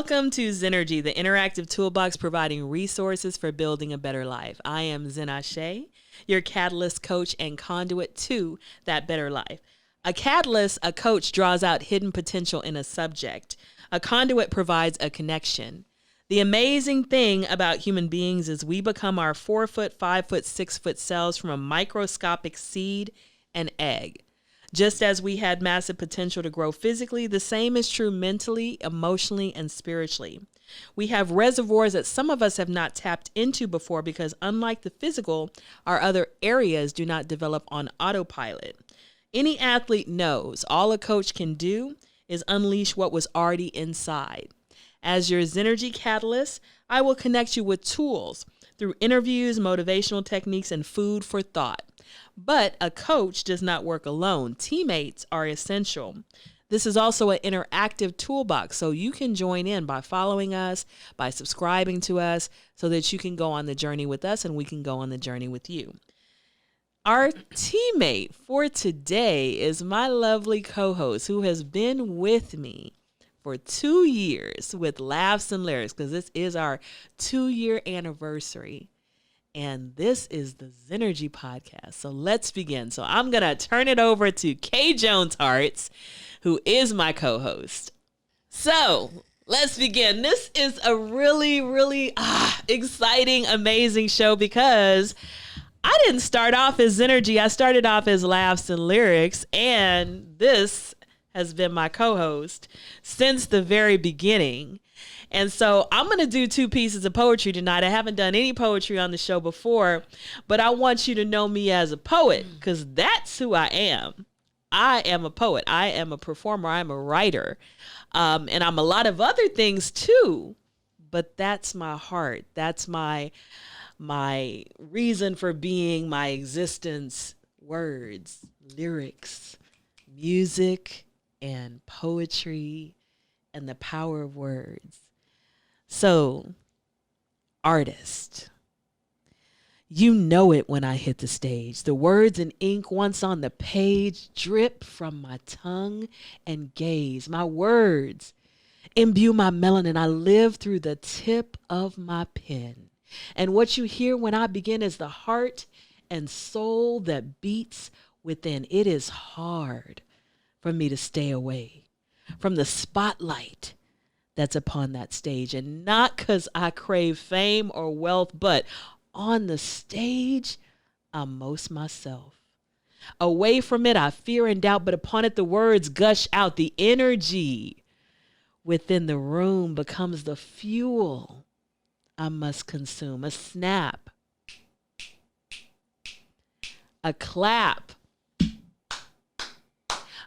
Welcome to Zennurgy, the interactive toolbox providing resources for building a better life. I am Zennurgy, your catalyst coach and conduit to that better life. A catalyst, a coach, draws out hidden potential in a subject. A conduit provides a connection. The amazing thing about human beings is we become our 4 foot, 5 foot, 6 foot cells from a microscopic seed and egg. Just as we had massive potential to grow physically, the same is true mentally, emotionally, and spiritually. We have reservoirs that some of us have not tapped into before because unlike the physical, our other areas do not develop on autopilot. Any athlete knows all a coach can do is unleash what was already inside. As your Zennurgy catalyst, I will connect you with tools through interviews, motivational techniques, and food for thought. But a coach does not work alone. Teammates are essential. This is also an interactive toolbox, so you can join in by following us, by subscribing to us, so that you can go on the journey with us and we can go on the journey with you. Our teammate for today is my lovely co-host who has been with me for 2 years with Laughz and Lyrics, because this is our 2-year anniversary. And this is the Zennurgy podcast. So let's begin. So I'm going to turn it over to Kay Jones Harts, who is my co-host. So let's begin. This is a really exciting, amazing show because I didn't start off as Zennurgy. I started off as Laughz and Lyrics, and this has been my co-host since the very beginning. And so I'm going to do 2 pieces of poetry tonight. I haven't done any poetry on the show before, but I want you to know me as a poet because that's who I am. I am a poet. I am a performer. I'm a writer. And I'm a lot of other things too, but that's my heart. That's my reason for being, my existence: words, lyrics, music, and poetry, and the power of words. So, artist, you know it when I hit the stage. The words in ink once on the page drip from my tongue and gaze. My words imbue my melanin. I live through the tip of my pen. And what you hear when I begin is the heart and soul that beats within. It is hard for me to stay away from the spotlight that's upon that stage. And not because I crave fame or wealth, but on the stage, I'm most myself. Away from it, I fear and doubt, but upon it, the words gush out. The energy within the room becomes the fuel I must consume. A snap, a clap,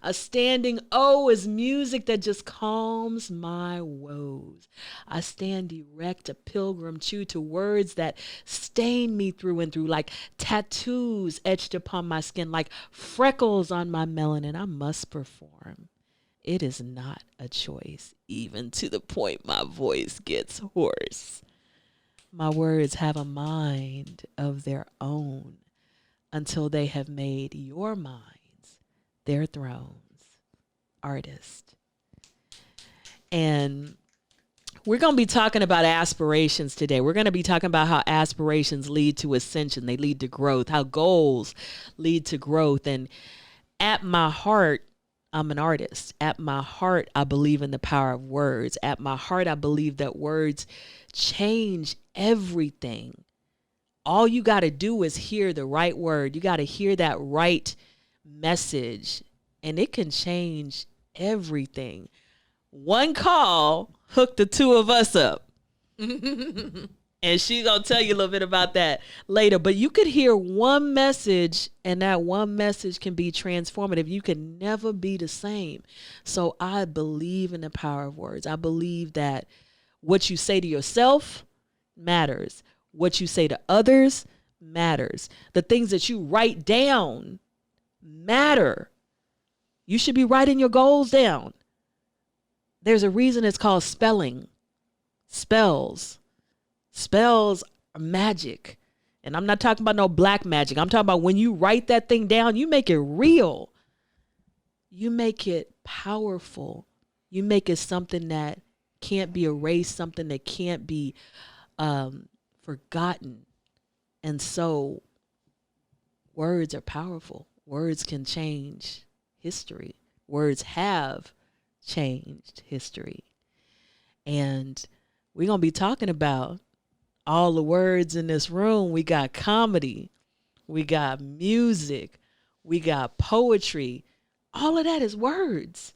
a standing O is music that just calms my woes. I stand erect, a pilgrim true to words that stain me through and through, like tattoos etched upon my skin, like freckles on my melanin. I must perform. It is not a choice, even to the point my voice gets hoarse. My words have a mind of their own until they have made your mind their thrones. Artist. And we're going to be talking about aspirations today. We're going to be talking about how aspirations lead to ascension. They lead to growth, how goals lead to growth. And at my heart, I'm an artist. At my heart, I believe in the power of words. At my heart, I believe that words change everything. All you got to do is hear the right word. You got to hear that right message, and it can change everything. One call hooked the 2 of us up. And she's going to tell you a little bit about that later. But you could hear one message, and that one message can be transformative. You can never be the same. So I believe in the power of words. I believe that what you say to yourself matters. What you say to others matters. The things that you write down matter. You should be writing your goals down. There's a reason it's called spelling. Spells are magic. And I'm not talking about no black magic. I'm talking about when you write that thing down, you make it real. You make it powerful. You make it something that can't be erased, something that can't be forgotten. And so words are powerful. Words can change history. Words have changed history. And we're going to be talking about all the words in this room. We got comedy. We got music. We got poetry. All of that is words.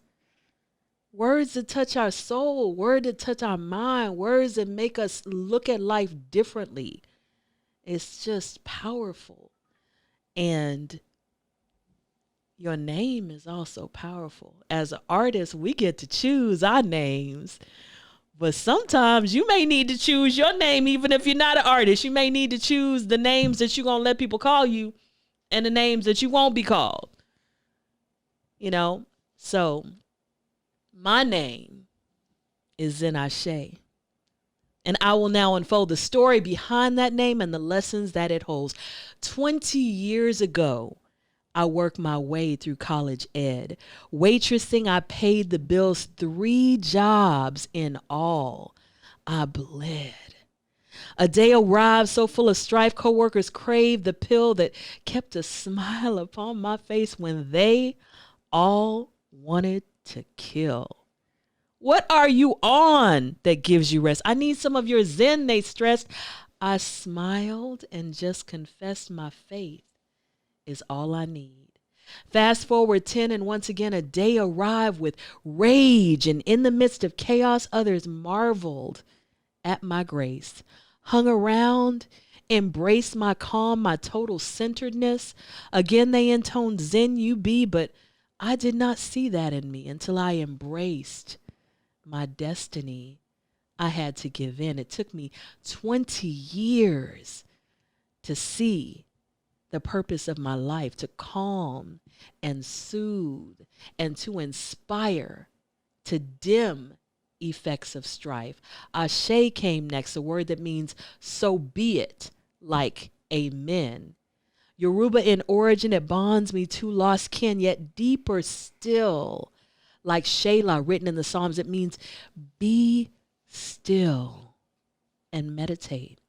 Words that touch our soul. Words that touch our mind. Words that make us look at life differently. It's just powerful. And your name is also powerful. As an artist, we get to choose our names. But sometimes you may need to choose your name even if you're not an artist. You may need to choose the names that you're going to let people call you and the names that you won't be called. You know? So, my name is Zennurgy. And I will now unfold the story behind that name and the lessons that it holds. 20 years ago, I worked my way through college ed. Waitressing, I paid the bills, 3 jobs in all. I bled. A day arrived so full of strife, coworkers craved the pill that kept a smile upon my face when they all wanted to kill. What are you on that gives you rest? I need some of your Zen, they stressed. I smiled and just confessed my faith is all I need. Fast forward 10 and once again a day arrived with rage, and in the midst of chaos others marveled at my grace, hung around, embraced my calm, my total centeredness. Again they intoned Zen you be, but I did not see that in me until I embraced my destiny. I had to give in. It took me 20 years to see the purpose of my life, to calm and soothe and to inspire, to dim effects of strife. Ashe came next, a word that means so be it, like amen. Yoruba in origin, it bonds me to lost kin, yet deeper still, like Shayla written in the Psalms, it means be still and meditate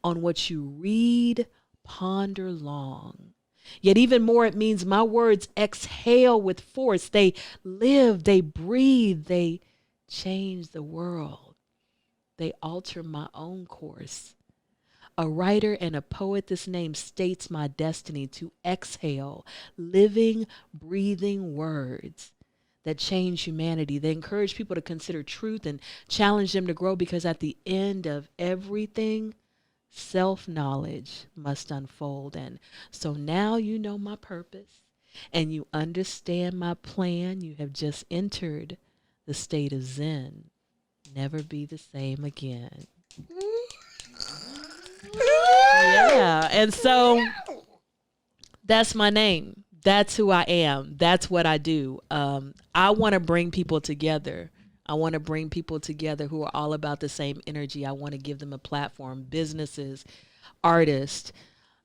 on what you read, ponder long. Yet even more, it means my words exhale with force. They live, they breathe, they change the world. They alter my own course. A writer and a poet, this name states my destiny to exhale living, breathing words that change humanity. They encourage people to consider truth and challenge them to grow, because at the end of everything, self-knowledge must unfold. And so now you know my purpose and you understand my plan. You have just entered the state of Zen. Never be the same again. Yeah. And so that's my name. That's who I am. That's what I do. I want to bring people together. I want to bring people together who are all about the same energy. I want to give them a platform, businesses, artists,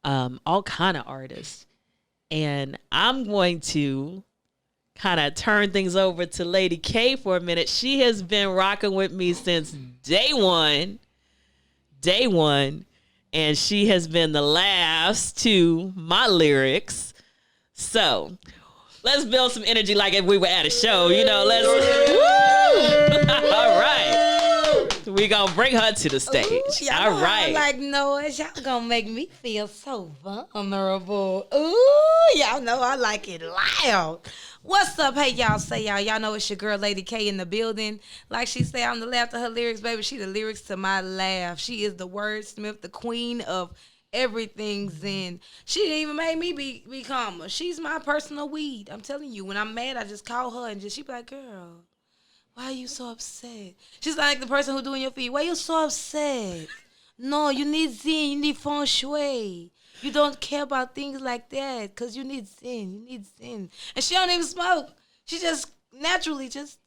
all kind of artists. And I'm going to kind of turn things over to Lady K for a minute. She has been rocking with me since day one. And she has been the Laughz to my lyrics. So let's build some energy like if we were at a show, you know, let's, woo! All right. We gonna bring her to the stage. Ooh, all right. Like noise, y'all gonna make me feel so vulnerable. Ooh, y'all know I like it loud. What's up? Hey, y'all say y'all know it's your girl Lady K in the building. Like she say, I'm the laugh of her lyrics, baby. She the lyrics to my laugh. She is the wordsmith, the queen of everything Zen. She didn't even make me be calmer. She's my personal weed. I'm telling you, when I'm mad, I just call her and she be like, girl, why are you so upset? She's like the person who doing your feet. Why are you so upset? No, you need Zen. You need feng shui. You don't care about things like that because you need Zen. You need Zen. And she don't even smoke. She just naturally just,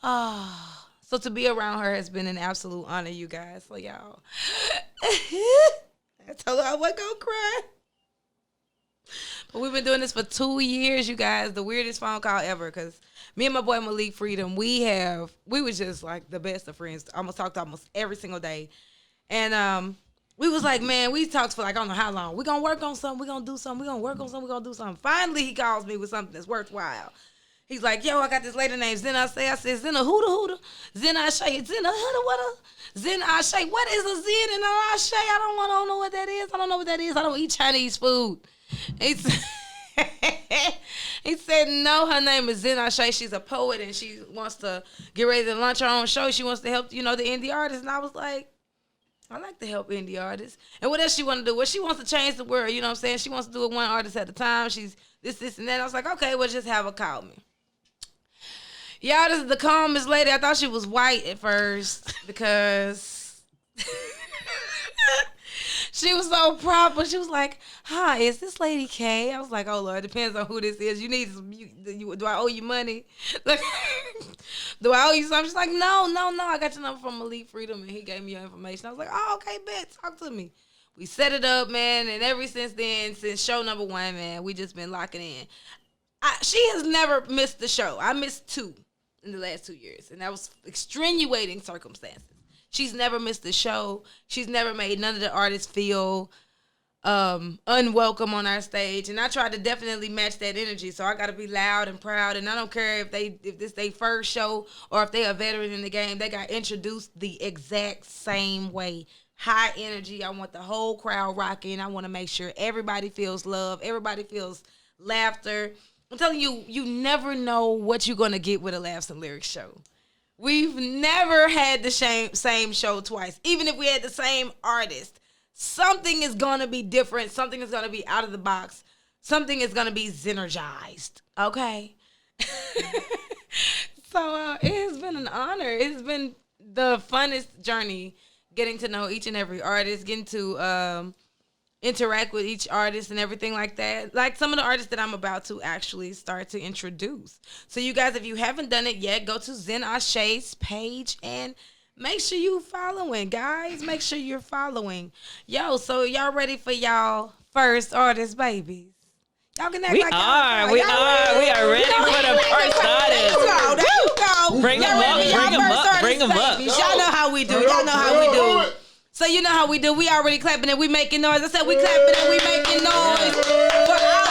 So to be around her has been an absolute honor, you guys. So y'all. I told her I wasn't going to cry. But we've been doing this for 2 years, you guys. The weirdest phone call ever, because me and my boy Malik Freedom, we was just like the best of friends. Almost talked almost every single day. And we was like, man, we talked for like I don't know how long. We're going to work on something. We're going to do something. We're going to work on something. We're going to do something. Finally, he calls me with something that's worthwhile. He's like, yo, I got this lady named Zen. I said, Zen a hooda. Zen Ashe. Zen a hooda what a Zen Ashe. What is a Zen and an Ashe? I don't know what that is. I don't know what that is. I don't eat Chinese food. He said, no, her name is Zen Ashe. She's a poet and she wants to get ready to launch her own show. She wants to help, the indie artists. And I was like, I like to help indie artists. And what else she want to do? Well, she wants to change the world. You know what I'm saying? She wants to do it one artist at a time. She's this, and that. I was like, okay, well, just have her call me. Y'all, this is the calmest lady. I thought she was white at first because she was so proper. She was like, hi, is this Lady K? I was like, oh, Lord, it depends on who this is. You need some, do I owe you money? Like, do I owe you something? She's like, no. I got your number from Malik Freedom, and he gave me your information. I was like, oh, okay, bet. Talk to me. We set it up, man, and ever since then, since show number 1, man, we just been locking in. She has never missed the show. I missed 2 in the last 2 years, and that was extenuating circumstances. She's never missed the show. She's never made none of the artists feel unwelcome on our stage, and I tried to definitely match that energy. So I got to be loud and proud, and I don't care if this their first show or if they're a veteran in the game. They got introduced the exact same way. High energy. I want the whole crowd rocking. I want to make sure everybody feels love. Everybody feels laughter. I'm telling you, you never know what you're going to get with a Laughz and Lyrics show. We've never had the same show twice. Even if we had the same artist, something is going to be different. Something is going to be out of the box. Something is going to be Zennurgized. Okay? So it has been an honor. It's been the funnest journey, getting to know each and every artist, getting to interact with each artist and everything like that. Like some of the artists that I'm about to actually start to introduce. So you guys, if you haven't done it yet, go to Zen Ashe's page and make sure you following, guys. Make sure you're following. Yo, so y'all ready for y'all first artist, babies? Y'all can act like y'all. We are ready for the first artist. There you go. Bring them up. Y'all know how we do. So you know how we do. We already clapping and we making noise. I said we clapping and we making noise for our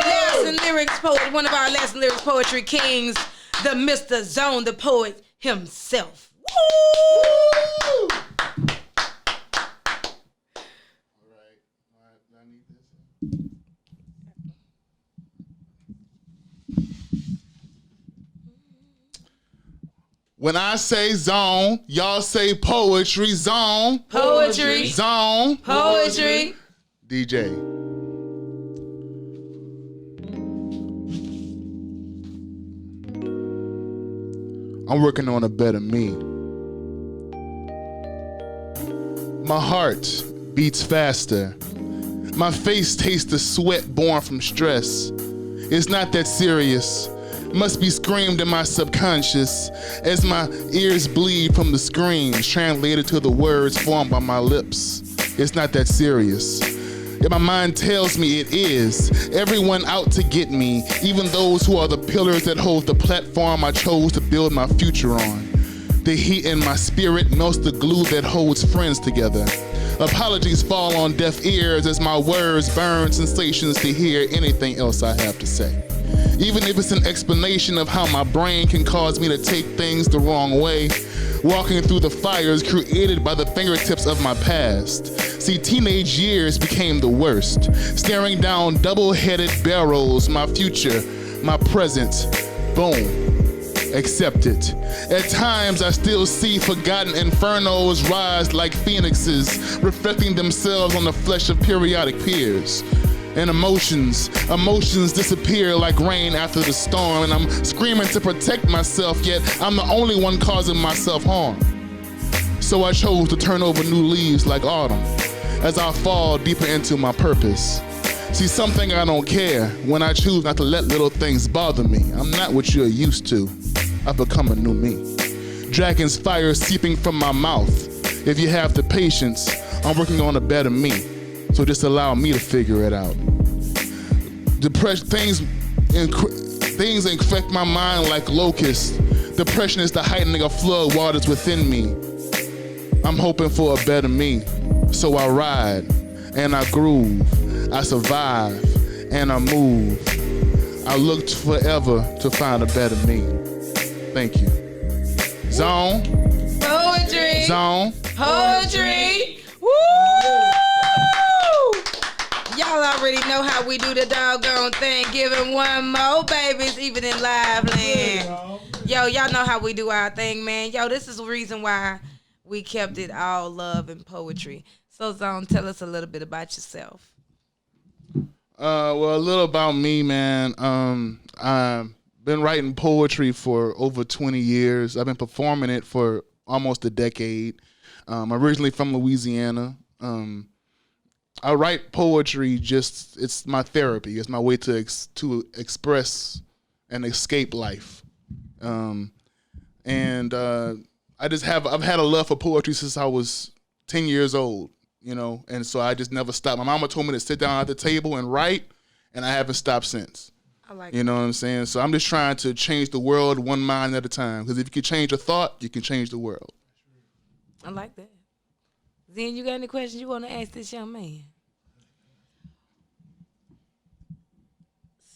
Laughz and Lyrics poet, one of our Laughz and Lyrics poetry kings, the Mr. Zone, the poet himself. Woo! All right. I need this. When I say zone, y'all say poetry. Zone. Poetry. Zone. Poetry. DJ. I'm working on a better me. My heart beats faster. My face tastes the sweat born from stress. It's not that serious. Must be screamed in my subconscious as my ears bleed from the screams translated to the words formed by my lips. It's not that serious. Yet my mind tells me it is. Everyone out to get me, even those who are the pillars that hold the platform I chose to build my future on. The heat in my spirit melts the glue that holds friends together. Apologies fall on deaf ears as my words burn sensations to hear anything else I have to say. Even if it's an explanation of how my brain can cause me to take things the wrong way, walking through the fires created by the fingertips of my past. See, teenage years became the worst, staring down double-headed barrels, my future, my present, boom. Accept it. At times I still see forgotten infernos rise like phoenixes, reflecting themselves on the flesh of periodic peers. And emotions disappear like rain after the storm, and I'm screaming to protect myself, yet I'm the only one causing myself harm. So I chose to turn over new leaves like autumn, as I fall deeper into my purpose. See, something I don't care when I choose not to let little things bother me. I'm not what you're used to. I've become a new me. Dragon's fire seeping from my mouth. If you have the patience, I'm working on a better me. So just allow me to figure it out. Depression, things infect my mind like locusts. Depression is the heightening of flood waters within me. I'm hoping for a better me. So I ride and I groove. I survive and I move. I looked forever to find a better me. Thank you. Zone. Poetry. Zone. Poetry. Woo! Y'all already know how we do the doggone thing. Giving one more, babies, even in live land. Yo, y'all know how we do our thing, man. Yo, this is the reason why we kept it all love and poetry. So, Zone, tell us a little bit about yourself. Well, a little about me, man. I've been writing poetry for over 20 years. I've been performing it for almost a decade. I'm originally from Louisiana. I write poetry it's my therapy. It's my way to express and escape life. I've had a love for poetry since I was 10 years old, and so I just never stopped. My mama told me to sit down at the table and write, and I haven't stopped since. I like You know what I'm saying? So I'm just trying to change the world one mind at a time, because if you can change a thought, you can change the world. I like that. Zen, you got any questions you want to ask this young man?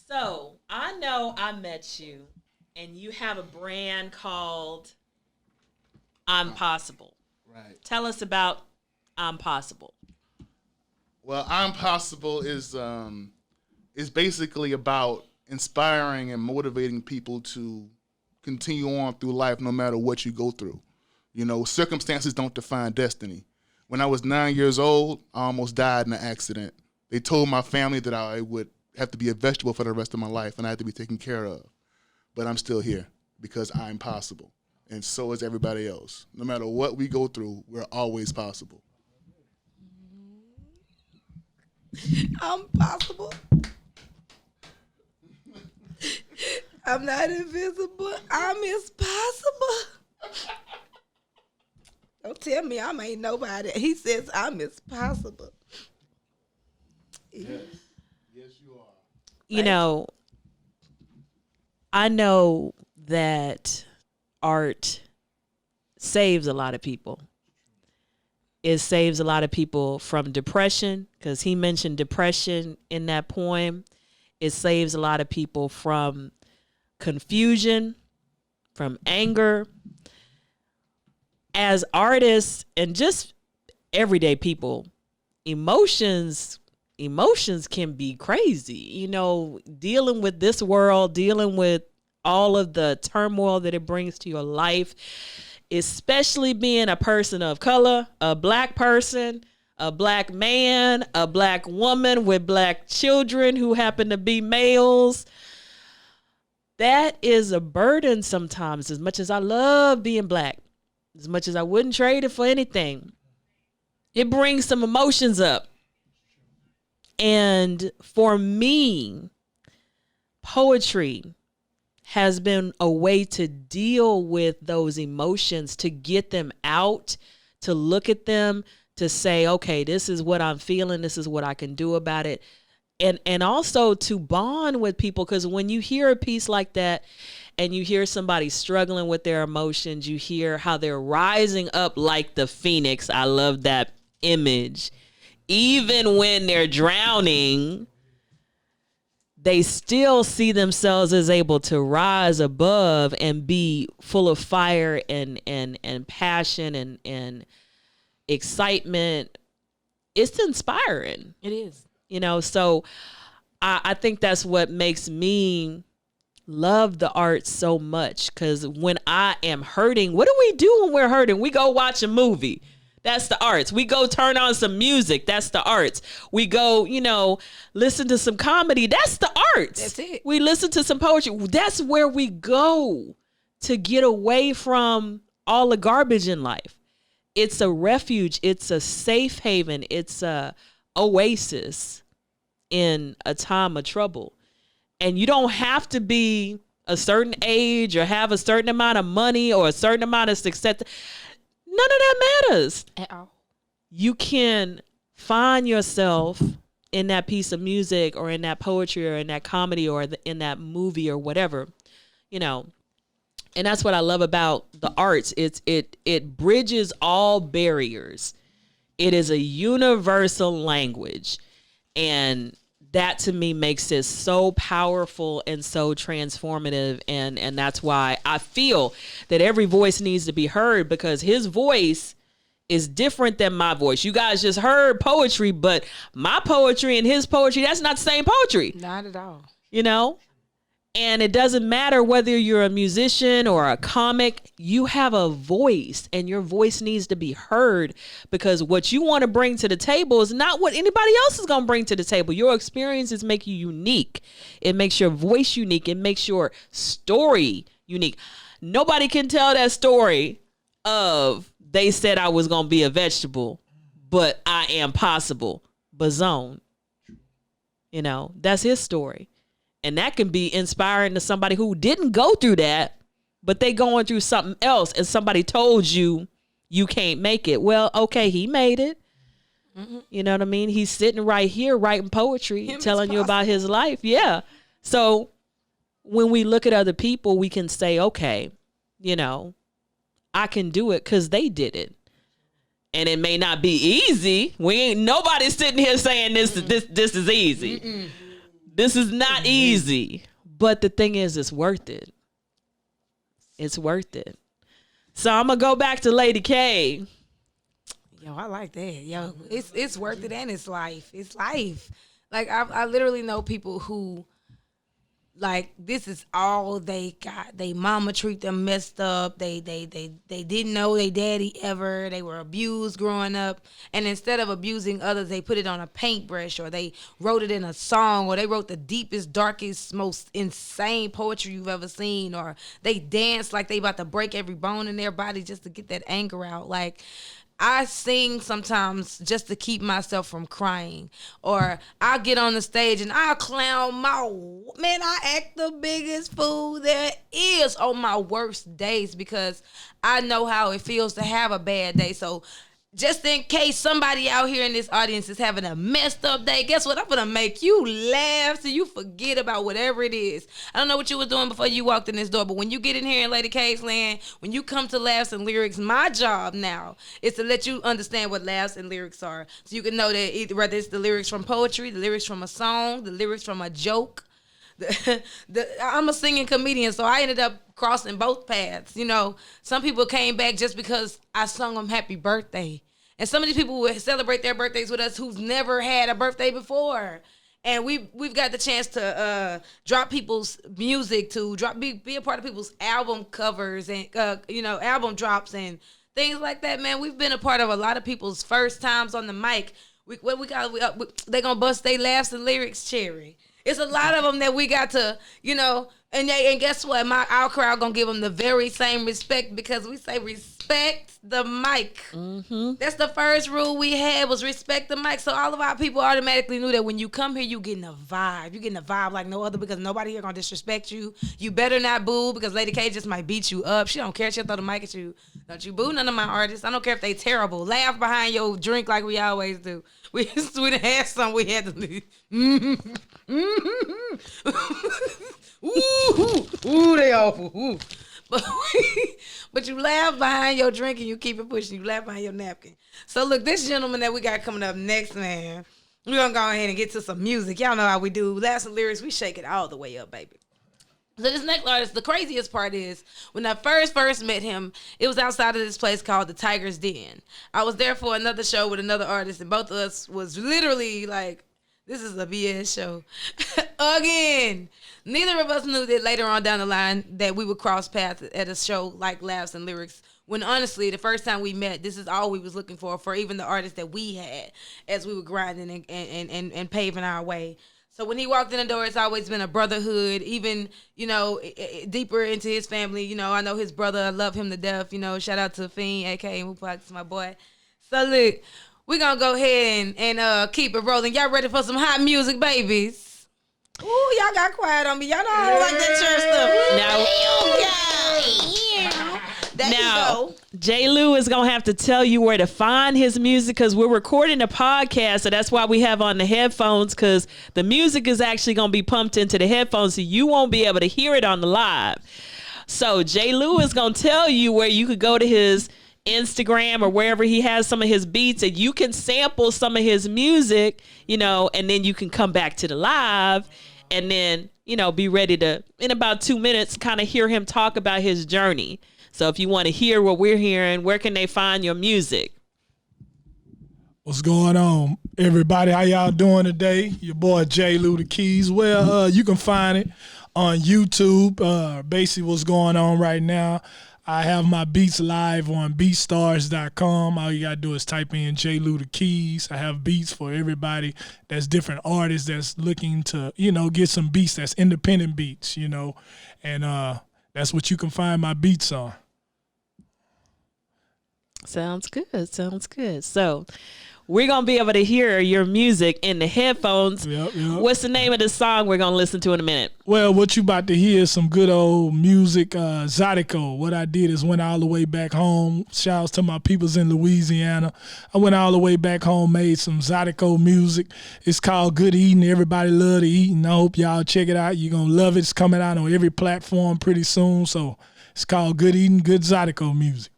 So I know I met you, and you have a brand called I'm Possible. Right. Tell us about I'm Possible. Well, I'm Possible is basically about inspiring and motivating people to continue on through life no matter what you go through. Circumstances don't define destiny. When I was 9 years old, I almost died in an accident. They told my family that I would have to be a vegetable for the rest of my life and I had to be taken care of. But I'm still here because I'm possible. And so is everybody else. No matter what we go through, we're always possible. I'm possible. I'm not invisible. I'm as possible. Don't tell me I ain't nobody. He says I'm as possible. Yes. Yes, you are. I know that art saves a lot of people. It saves a lot of people from depression, because he mentioned depression in that poem. It saves a lot of people from confusion, from anger. As artists and just everyday people, emotions can be crazy. Dealing with this world, dealing with all of the turmoil that it brings to your life, especially being a person of color, a black person, a black man, a black woman with black children who happen to be males. That is a burden sometimes. As much as I love being black, as much as I wouldn't trade it for anything, it brings some emotions up. And for me, poetry has been a way to deal with those emotions, to get them out, to look at them, to say, okay, this is what I'm feeling. This is what I can do about it. And also to bond with people, because when you hear a piece like that and you hear somebody struggling with their emotions, you hear how they're rising up like the phoenix. I love that image. Even when they're drowning, they still see themselves as able to rise above and be full of fire and passion and excitement. It's inspiring. It is. So I think that's what makes me love the arts so much, because when I am hurting, what do we do when we're hurting? We go watch a movie. That's the arts. We go turn on some music. That's the arts. We go, listen to some comedy. That's the arts. That's it. We listen to some poetry. That's where we go to get away from all the garbage in life. It's a refuge. It's a safe haven. It's a oasis in a time of trouble. And you don't have to be a certain age or have a certain amount of money or a certain amount of success. None of that matters At all. You can find yourself in that piece of music or in that poetry or in that comedy or in that movie or whatever, you know. And that's what I love about the arts. It bridges all barriers. It is a universal language. And that to me makes it so powerful and so transformative. And that's why I feel that every voice needs to be heard, because his voice is different than my voice. You guys just heard poetry, but my poetry and his poetry, that's not the same poetry. Not at all. You know? And it doesn't matter whether you're a musician or a comic, you have a voice and your voice needs to be heard, because what you want to bring to the table is not what anybody else is going to bring to the table. Your experiences make you unique. It makes your voice unique. It makes your story unique. Nobody can tell that story of they said I was going to be a vegetable, but I am possible. Bazone. You know, that's his story. And that can be inspiring to somebody who didn't go through that, but they going through something else and somebody told you you can't make it. Well, okay, he made it. Mm-hmm. You know what I mean? He's sitting right here writing poetry, telling you about his life. Yeah. So when we look at other people, we can say, okay, you know, I can do it because they did it. And it may not be easy. Nobody's sitting here saying this is easy. Mm-mm. This is not easy. But the thing is, it's worth it. It's worth it. So I'm gonna go back to Lady K. Yo, I like that. Yo, it's worth it, and it's life. It's life. Like I literally know people who, like, this is all they got. They mama treat them messed up. They didn't know they daddy ever. They were abused growing up. And instead of abusing others, they put it on a paintbrush, or they wrote it in a song, or they wrote the deepest, darkest, most insane poetry you've ever seen, or they dance like they about to break every bone in their body just to get that anger out. Like, I sing sometimes just to keep myself from crying, or I'll get on the stage and I'll clown I act the biggest fool there is on my worst days, because I know how it feels to have a bad day. So just in case somebody out here in this audience is having a messed up day, guess what? I'm going to make you laugh so you forget about whatever it is. I don't know what you were doing before you walked in this door, but when you get in here in Lady K's land, when you come to Laughz and Lyrics, my job now is to let you understand what Laughz and Lyrics are. So you can know that whether it's the lyrics from poetry, the lyrics from a song, the lyrics from a joke. I'm a singing comedian, so I ended up crossing both paths. You know, some people came back just because I sung them happy birthday. And some of these people will celebrate their birthdays with us who've never had a birthday before. And we've got the chance to drop people's music, to be a part of people's album covers and album drops and things like that. Man, we've been a part of a lot of people's first times on the mic. They gonna bust their Laughs and Lyrics cherry. It's a lot of them that we got to, and guess what? Our crowd gonna give them the very same respect, because we say respect the mic. Mm-hmm. That's the first rule we had, was respect the mic. So all of our people automatically knew that when you come here, you getting a vibe. You getting a vibe like no other, because nobody here gonna disrespect you. You better not boo, because Lady K just might beat you up. She don't care. She'll throw the mic at you. Don't you boo none of my artists. I don't care if they terrible. Laugh behind your drink like we always do. We had some we had to leave. Mm-hmm. Ooh, they awful. Ooh. But you laugh behind your drink and you keep it pushing. You laugh behind your napkin. So look, this gentleman that we got coming up next, man, we're going to go ahead and get to some music. Y'all know how we do. Laughs and Lyrics, we shake it all the way up, baby. So this next artist, the craziest part is, when I first met him, it was outside of this place called the Tiger's Den. I was there for another show with another artist, and both of us was literally like, this is a BS show. Again. Neither of us knew that later on down the line that we would cross paths at a show like Laughs and Lyrics, when honestly, the first time we met, this is all we was looking for even the artists that we had as we were grinding and paving our way. So when he walked in the door, it's always been a brotherhood, even, deeper into his family. I know his brother, I love him to death. Shout out to Fiend, a.k.a. Mupac, my boy. So look, we're going to go ahead and keep it rolling. Y'all ready for some hot music, babies? Ooh, y'all got quiet on me. Y'all know I don't like that church stuff. Now, There you go. J. Lou is going to have to tell you where to find his music because we're recording a podcast. So that's why we have on the headphones, because the music is actually going to be pumped into the headphones. So you won't be able to hear it on the live. So J. Lou is going to tell you where you could go to his Instagram or wherever he has some of his beats, and you can sample some of his music, and then you can come back to the live and then, be ready to, in about 2 minutes, kind of hear him talk about his journey. So if you want to hear what we're hearing, where can they find your music? What's going on, everybody? How y'all doing today? Your boy J. Lou the Keys. Well, you can find it on YouTube. Basically what's going on right now, I have my beats live on beatstars.com. All you got to do is type in J. Lou the Keys. I have beats for everybody that's different artists that's looking to, get some beats that's independent beats, and that's what you can find my beats on. Sounds good. So we're going to be able to hear your music in the headphones. Yep. What's the name of the song we're going to listen to in a minute? Well, what you about to hear is some good old music, Zydeco. What I did is went all the way back home. Shouts to my peoples in Louisiana. I went all the way back home, made some Zydeco music. It's called Good Eating. Everybody love to eat, and I hope y'all check it out. You're going to love it. It's coming out on every platform pretty soon. So it's called Good Eating, Good Zydeco music.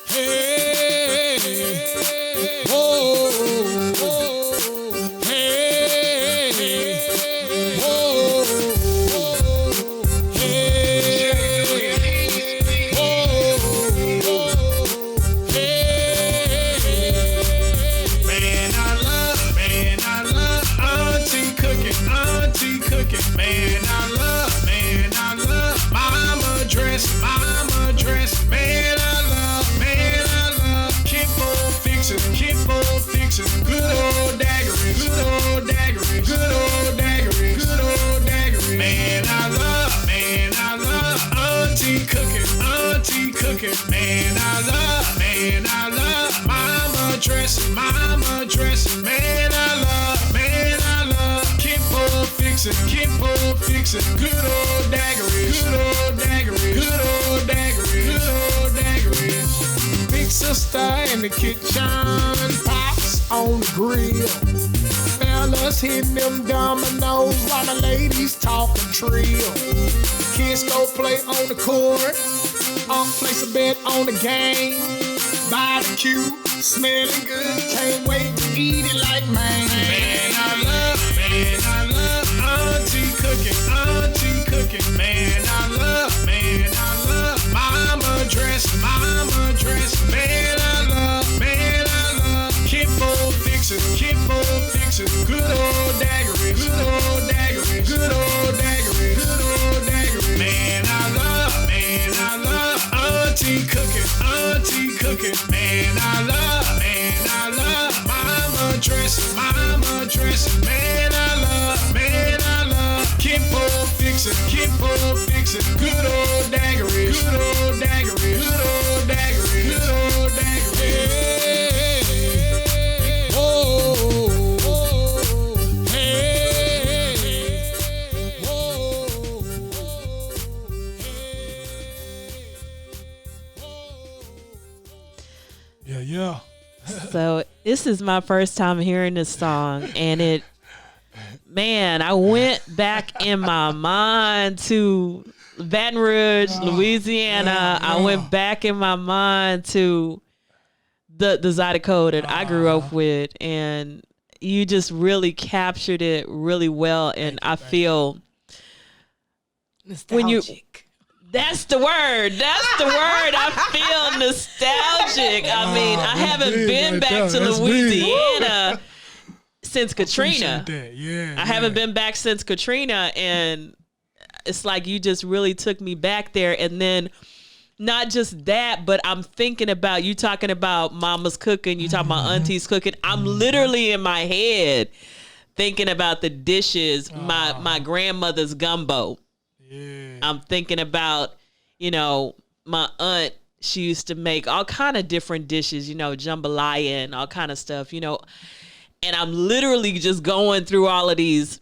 Hey, whoa, hey, whoa, hey, whoa, hey. Man, I love auntie cooking. Man, I love mama dress. Man, I love Kimbo fixin', good old daggery. Man, I love auntie cooking. Man, I love mama dressing. Man, I love Kimbo fixin', good old daggery. Big sister in the kitchen, pops on the grill. Fellas hitting them dominoes while the ladies talking trill. Kids go play on the court, place a bet on the game. Barbecue, smelling good, can't wait to eat it like man. Man, I love auntie cooking. Man, I love mama dress. Man, I love Kimbo fixin', good old daggery. Man, I love auntie cooking. Man, I love mama dress. Man, I love Kimbo fixin', good old daggery. Hey, whoa, hey, whoa, hey. Yeah. So this is my first time hearing this song, and I went back in my mind to Baton Rouge, Louisiana. I went back in my mind to the Zydeco that I grew up with, and you just really captured it really well. And I feel nostalgic. That's the word. I feel nostalgic. I mean, I haven't been back to Louisiana since Katrina. I haven't been back since Katrina, and it's like you just really took me back there. And then not just that, but I'm thinking about you talking about mama's cooking, you talking about auntie's cooking. I'm literally in my head thinking about the dishes, my grandmother's gumbo. Yeah. I'm thinking about, my aunt, she used to make all kind of different dishes, jambalaya and all kind of stuff, and I'm literally just going through all of these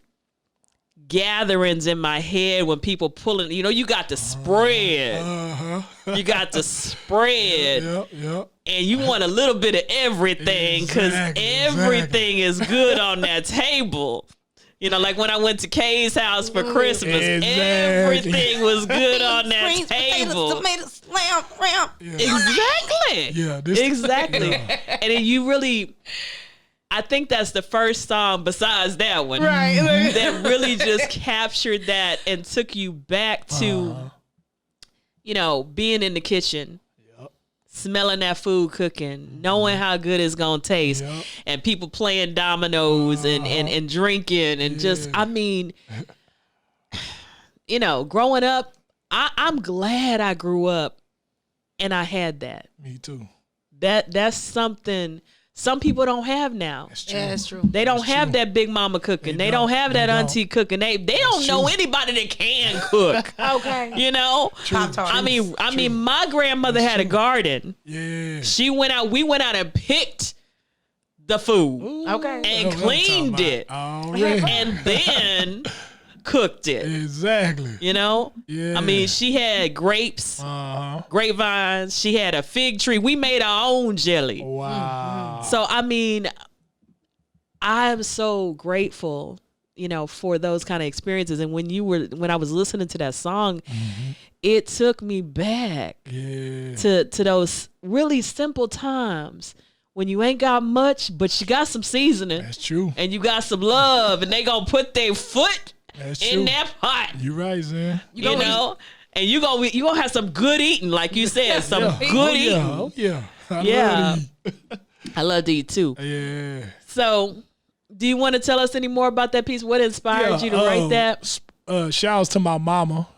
gatherings in my head when people pulling, you got to spread. You got to spread. And you want a little bit of everything because everything is good on that table. Like when I went to Kay's house for Christmas, everything was good on that table. Tomatoes, lamb. Exactly. Yeah. Exactly. And then you really, I think that's the first song besides that one. Right. That really just captured that and took you back to, being in the kitchen. Smelling that food cooking, knowing how good it's gonna taste, and people playing dominoes and drinking and just, growing up, I'm glad I grew up and I had that. Me too. That's something some people don't have now. That's true. Yeah, that's true. They don't have that Big Mama cooking. They don't have that auntie cooking. They don't know anybody that can cook. Okay. I mean, my grandmother had a garden. Yeah. We went out and picked the food. Okay. And cleaned it. And then cooked it. Exactly. Yeah. I mean, she had grapes, grapevines. She had a fig tree. We made our own jelly. Wow. So, I mean, I'm so grateful, for those kind of experiences. And when I was listening to that song, it took me back to those really simple times when you ain't got much, but you got some seasoning. That's true. And you got some love, and they gonna put their foot in that pot. You right, Zen. And you gonna have some good eating, like you said, some good eating. Oh yeah. I love to eat too. Yeah. So, do you want to tell us any more about that piece? What inspired you to write that? Shouts to my mama,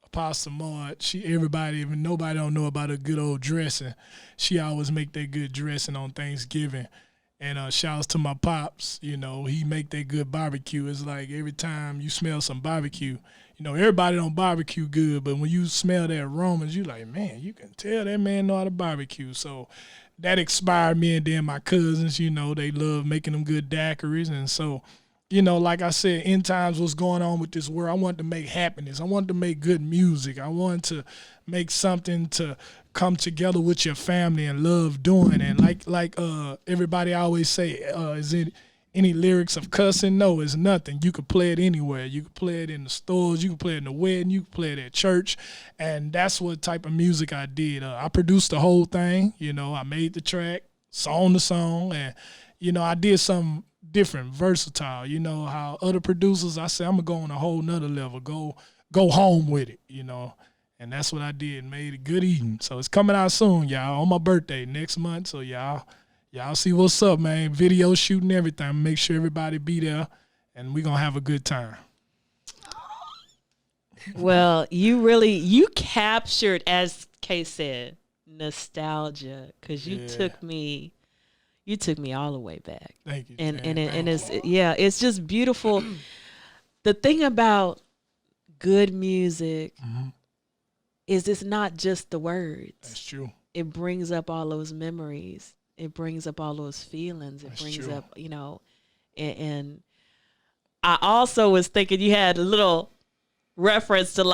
Apostle Maud. Nobody don't know about a good old dressing. She always make that good dressing on Thanksgiving. And shouts to my pops, he make that good barbecue. It's like every time you smell some barbecue, everybody don't barbecue good, but when you smell that aromas, you like, man, you can tell that man know how to barbecue. So that inspired me, and then my cousins, they love making them good daiquiris. And so, like I said, in times what's going on with this world, I wanted to make happiness. I wanted to make good music. I wanted to make something to come together with your family and love doing. And like everybody always say, is it any lyrics of cussing? No, it's nothing. You could play it anywhere. You could play it in the stores. You could play it in the wedding. You could play it at church. And that's what type of music I did. I produced the whole thing. I made the track, song the song, and, I did something different, versatile. How other producers, I said, I'm going to go on a whole nother level, go home with it, And that's what I did, made it good eating. So it's coming out soon, y'all, on my birthday next month. So y'all see what's up, man. Video shooting, everything. Make sure everybody be there, and we're going to have a good time. Well, you captured, as Kay said, nostalgia, because you took me all the way back. Thank you. And it's just beautiful. The thing about good music is it's not just the words. That's true. It brings up all those memories. It brings up all those feelings. It brings up, and I also was thinking you had a little reference to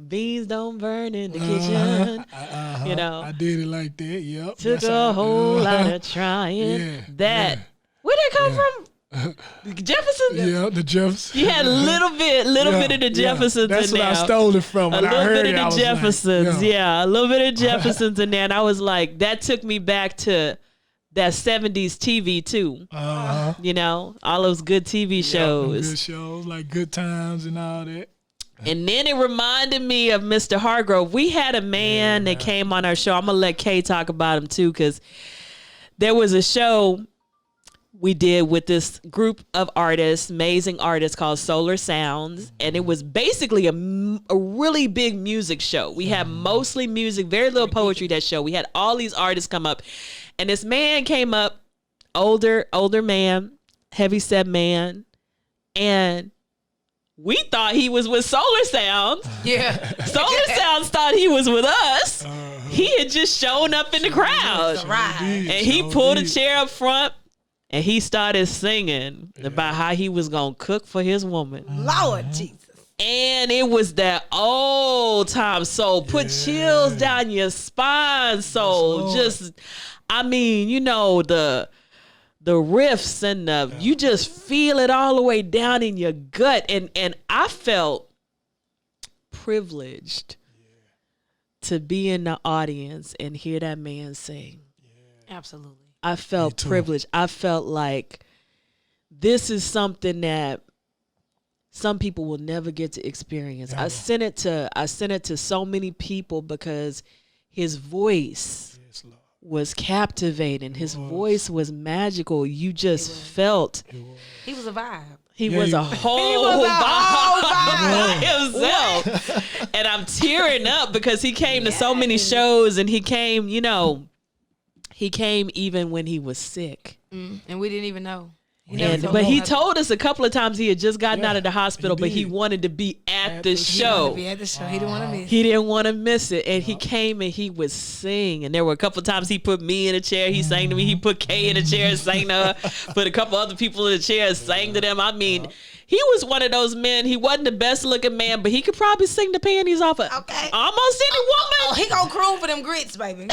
beans don't burn in the kitchen. I did it like that. Yep. Took a whole lot of trying. Where'd that come from? Jefferson? Yeah, the Jeffersons. You had a little bit of the Jeffersons That's in there. That's what I stole it from. A little bit of the Jeffersons. A little bit of Jeffersons in there. And I was like, that took me back to that 70s TV too. All those good TV shows. Good shows, like Good Times and all that. And then it reminded me of Mr. Hargrove. We had a man that came on our show. I'm going to let Kay talk about him too, because there was a show we did with this group of artists, amazing artists called Solar Sounds. And it was basically a really big music show. We had mostly music, very little poetry that show. We had all these artists come up. And this man came up, older man, heavyset man. And we thought he was with Solar Sounds. Yeah. Solar Sounds thought he was with us. He had just shown up in the crowd. Right. And he pulled a chair up front. And he started singing about how he was going to cook for his woman. Lord Jesus. And it was that old time soul. Put chills down your spine soul. Just, I mean, you know, the riffs and you just feel it all the way down in your gut. And I felt privileged to be in the audience and hear that man sing. Absolutely. I felt privileged. I felt like this is something that some people will never get to experience. I sent it to so many people because his voice was captivating. His voice was magical. You just felt he was a vibe. He was a whole vibe himself. And I'm tearing up because he came to so many shows, and he came, you know, he came even when he was sick. And we didn't even know. But he told us a couple of times he had just gotten out of the hospital, but he wanted to be at the show. He didn't want to miss it. He didn't want to miss it. And he came and he would sing. And there were a couple of times he put me in a chair. He sang to me. He put Kay in a chair and sang to her. Put a couple other people in a chair and sang to them. I mean, he was one of those men. He wasn't the best looking man, but he could probably sing the panties off of almost any woman. He gonna croon for them grits, baby.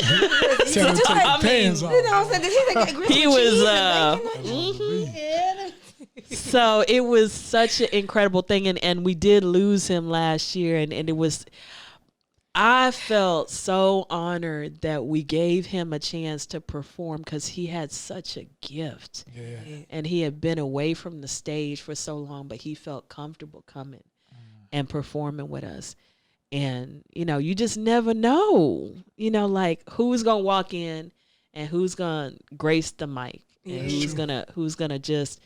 He was so it was such an incredible thing, and we did lose him last year, and it was, I felt so honored that we gave him a chance to perform because he had such a gift. And he had been away from the stage for so long, but he felt comfortable coming and performing with us. And, you know, you just never know, you know, like who's going to walk in and who's going to grace the mic and who's going to just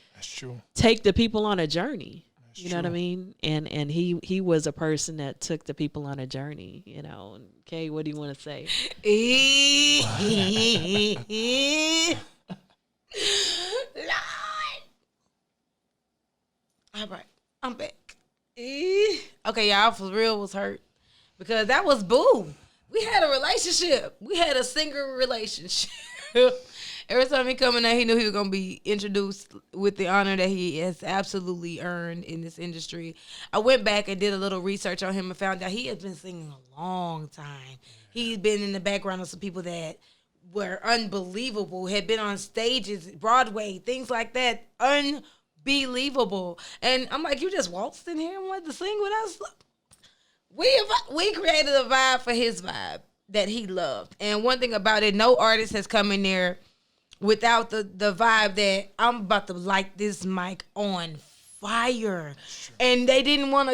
take the people on a journey. You know what I mean? And he was a person that took the people on a journey, you know. And Kay, what do you want to say? Lord. All right, I'm back. Okay, y'all, for real was hurt because that was Boo. We had a relationship. We had a single relationship. Every time he come in there, he knew he was going to be introduced with the honor that he has absolutely earned in this industry. I went back and did a little research on him and found out he has been singing a long time. He's been in the background of some people that were unbelievable, had been on stages, Broadway, things like that, unbelievable. And I'm like, you just waltzed in here and wanted to sing with us? We created a vibe for his vibe that he loved. And one thing about it, no artist has come in there without the vibe that I'm about to light this mic on fire. And you didn't want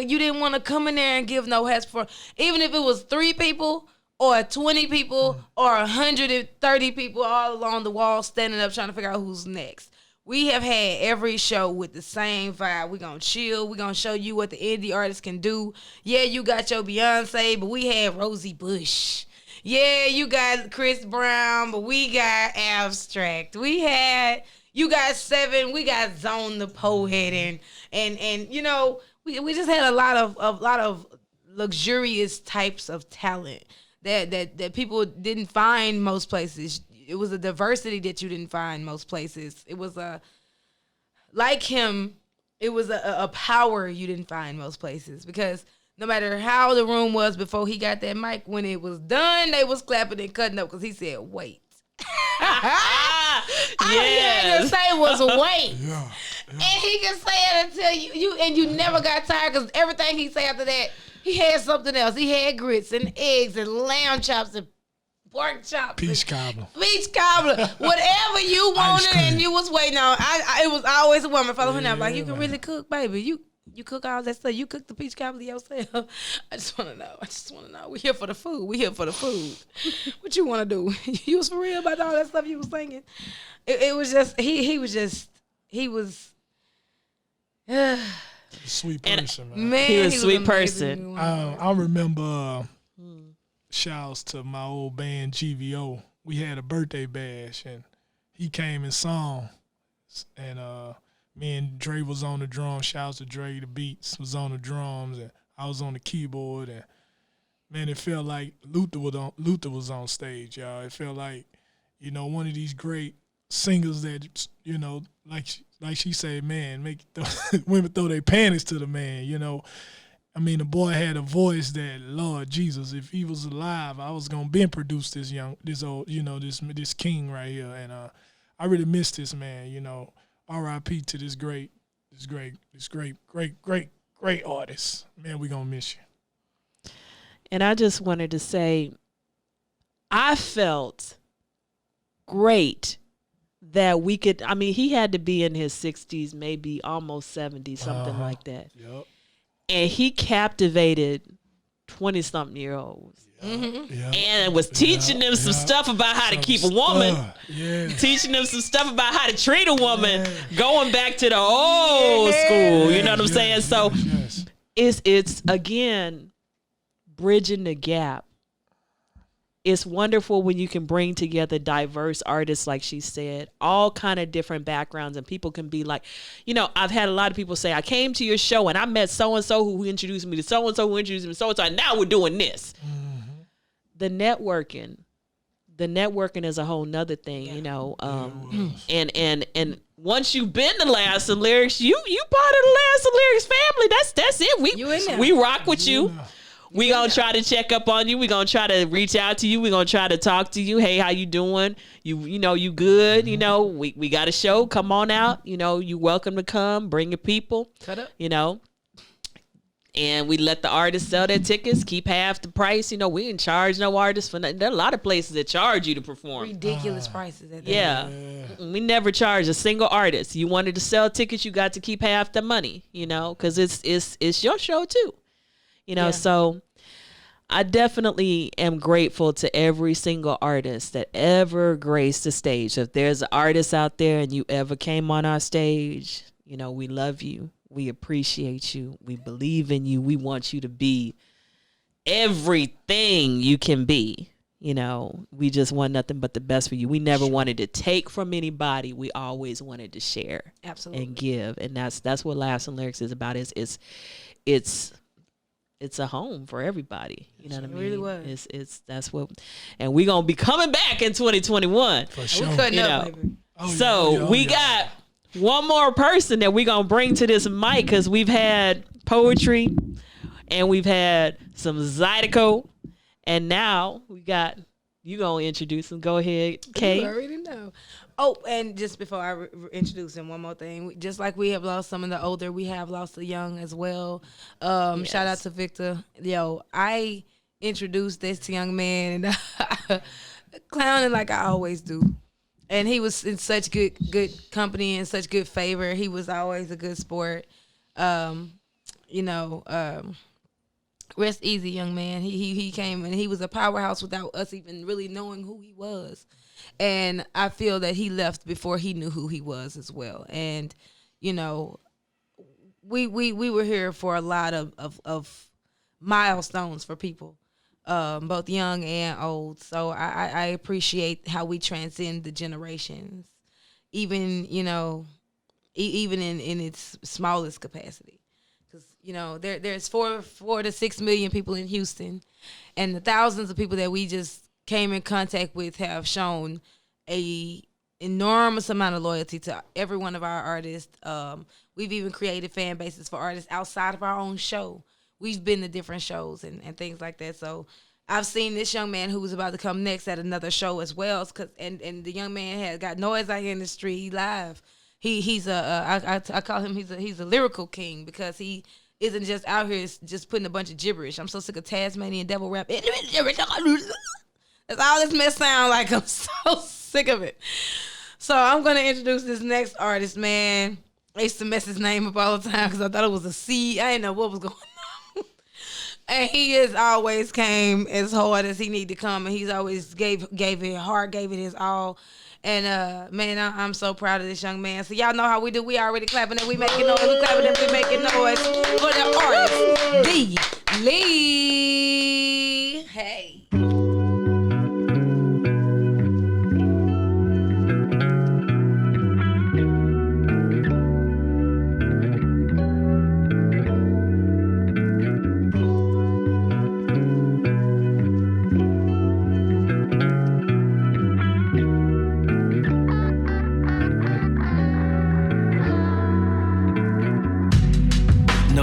to come in there and give no hats for, even if it was 3 people or 20 people or 130 people all along the wall standing up trying to figure out who's next. We have had every show with the same vibe. We're going to chill. We're going to show you what the indie artists can do. Yeah, you got your Beyonce, but we had Rosie Bush. Yeah, you got Chris Brown, but we got Abstract. You got Seven, we got Zone the Poet, and you know, we just had a lot of luxurious types of talent that people didn't find most places. It was a diversity that you didn't find most places. It was like him, it was a power you didn't find most places because no matter how the room was before he got that mic, when it was done, they was clapping and cutting up because he said, wait. All he had to say was wait. And he can say it until you never got tired because everything he say after that, he had something else. He had grits and eggs and lamb chops and pork chops. Peach cobbler. Whatever you wanted and you was waiting on. It was always a woman following him. Like, you can really cook, baby. You cook all that stuff. You cook the peach cobbler yourself. I just want to know. We're here for the food. What you want to do? You was for real about all that stuff you was singing? It was just, he was a sweet person, man. He was a sweet person. I remember shouts to my old band GVO. We had a birthday bash, and he came and sung, and me and Dre was on the drums. Shouts to Dre. The beats was on the drums, and I was on the keyboard. And man, it felt like Luther was on stage, y'all. It felt like, you know, one of these great singers that, like she said, man, women throw their panties to the man, I mean, the boy had a voice that, Lord Jesus, if he was alive, I was gonna been produce this king right here, and I really miss this man. R.I.P. to this great artist. Man, we gonna miss you. And I just wanted to say, I felt great that we could. I mean, he had to be in his 60s, maybe almost 70, something like that. Yep. And he captivated 20-something year olds. Yep. And was teaching them some stuff about how to keep a woman. Teaching them some stuff about how to treat a woman. Going back to the old school. You know what I'm saying? So it's again bridging the gap. It's wonderful when you can bring together diverse artists, like she said, all kind of different backgrounds, and people can be like, I've had a lot of people say, I came to your show and I met so-and-so who introduced me to so-and-so who introduced me to so-and-so, and now we're doing this. Mm-hmm. The networking is a whole nother thing, and once you've been to Laughz and Lyrics, you part of the Laughz and Lyrics family. That's it. We rock with you. We gonna try to check up on you. We gonna try to reach out to you. We gonna try to talk to you. Hey, how you doing? You good? We got a show. Come on out. You welcome to come. Bring your people. Cut up. And we let the artists sell their tickets. Keep half the price. We didn't charge no artists for nothing. There are a lot of places that charge you to perform. Ridiculous prices. We never charge a single artist. You wanted to sell tickets, you got to keep half the money. Because it's your show too. So I definitely am grateful to every single artist that ever graced the stage. If there's an artist out there and you ever came on our stage, we love you. We appreciate you. We believe in you. We want you to be everything you can be. We just want nothing but the best for you. We never wanted to take from anybody. We always wanted to share. Absolutely. And give. And that's what Laughz and Lyrics is about. It's a home for everybody. You know what I mean? It really was. That's what, and we're gonna be coming back in 2021. For sure. We couldn't up, baby. We got one more person that we're gonna bring to this mic, because we've had poetry and we've had some Zydeco, and now we got you gonna introduce him. Go ahead, Kay. You already know. Oh, and just before I introduce him, one more thing. Just like we have lost some of the older, we have lost the young as well. Yes. Shout out to Victor. I introduced this young man and clowning like I always do. And he was in such good company and such good favor. He was always a good sport. Rest easy, young man. He came and he was a powerhouse without us even really knowing who he was. And I feel that he left before he knew who he was as well. And, we were here for a lot of milestones for people, both young and old. So I appreciate how we transcend the generations, even, even in its smallest capacity. Because, there's 4 to 6 million people in Houston, and the thousands of people that we just came in contact with have shown a enormous amount of loyalty to every one of our artists. We've even created fan bases for artists outside of our own show. We've been to different shows and things like that. So I've seen this young man who was about to come next at another show as well. And the young man has got noise out here in the street. He live. He's I call him he's a lyrical king, because he isn't just out here just putting a bunch of gibberish. I'm so sick of Tasmanian devil rap. That's all this mess sound like. I'm so sick of it. So I'm going to introduce this next artist, man. I used to mess his name up all the time because I thought it was a C. I didn't know what was going on. And he has always came as hard as he needed to come. And he's always gave it heart, gave it his all. And, man, I'm so proud of this young man. So y'all know how we do. We already clapping and we making noise. We clapping and we making noise for the artist, D. Lee. Hey.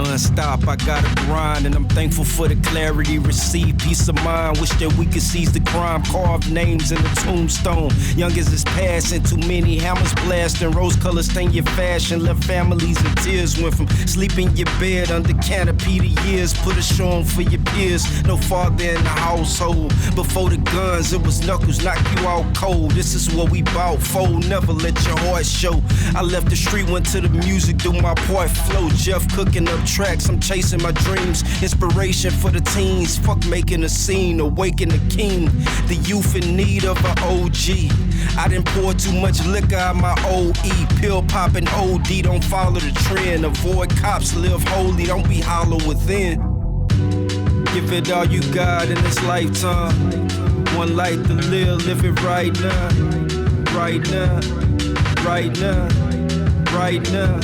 non-stop. I gotta grind, and I'm thankful for the clarity. Receive peace of mind. Wish that we could seize the crime. Carve names in the tombstone. Youngest is passing. Too many hammers blasting. Rose colors stain your fashion. Left families in tears. Went from sleeping in your bed under canopy to years. Put a show on for your peers. No father in the household. Before the guns, it was knuckles, knock you out cold. This is what we bout. Fold, never let your heart show. I left the street, went to the music, do my part flow. Jeff cooking up tracks, I'm chasing my dreams. Inspiration for the teens, fuck making a scene. Awaken the king, the youth in need of an OG. I didn't pour too much liquor out my OE. Pill popping OD, don't follow the trend. Avoid cops, live holy, don't be hollow within. Give it all you got in this lifetime. One life to live, live it right now. Right now, right now, right now.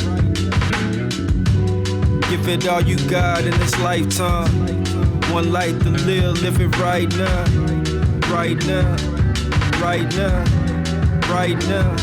Give it all you got in this lifetime. One life to live, live it right now. Right now, right now, right now.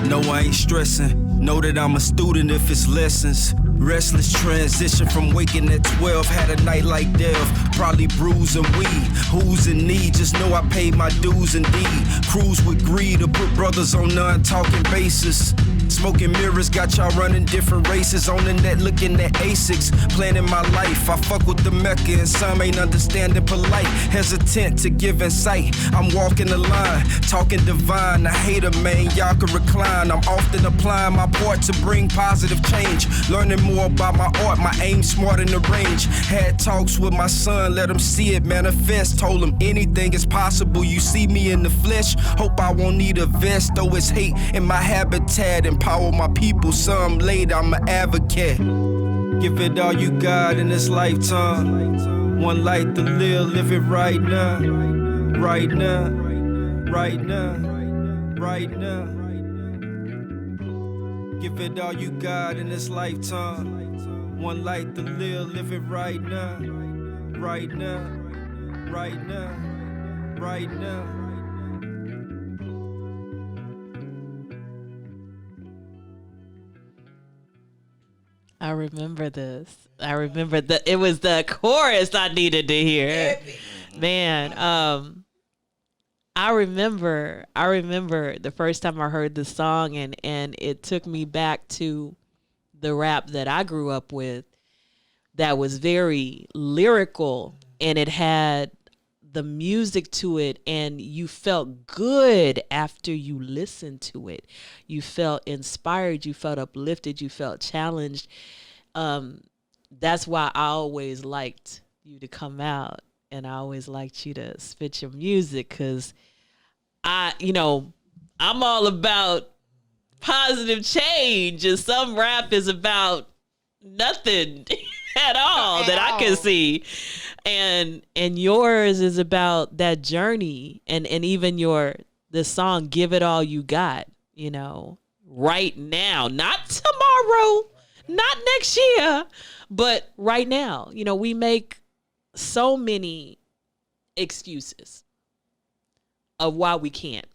No, I ain't stressing. Know that I'm a student if it's lessons. Restless transition from waking at 12. Had a night like death, probably bruising weed. Who's in need? Just know I paid my dues indeed. Cruise with greed to put brothers on non-talking basis. Smoking mirrors got y'all running different races. On the net looking at ASICs, planning my life. I fuck with the Mecca and some ain't understanding polite. Hesitant to give insight. I'm walking the line, talking divine. I hate a man, y'all can recline. I'm often applying my part to bring positive change. Learning more about my art, my aim smart in the range. Had talks with my son, let him see it manifest. Told him anything is possible, you see me in the flesh. Hope I won't need a vest, though it's hate in my habitat. Empower my people, some late, I'm an advocate. Give it all you got in this lifetime. One life to live, live it right now. Right now, right now, right now. Give it all you got in this lifetime. One life to live, live it right now. Right now, right now, right now. I remember this. I remember it was the chorus I needed to hear. Man, I remember the first time I heard the song and it took me back to the rap that I grew up with that was very lyrical and it had the music to it and you felt good after you listened to it. You felt inspired, you felt uplifted, you felt challenged. That's why I always liked you to come out and I always liked you to spit your music because I'm all about positive change and some rap is about nothing at all that I can see. And yours is about that journey and even the song Give It All You Got, right now, not tomorrow, not next year, but right now. We make so many excuses of why we can't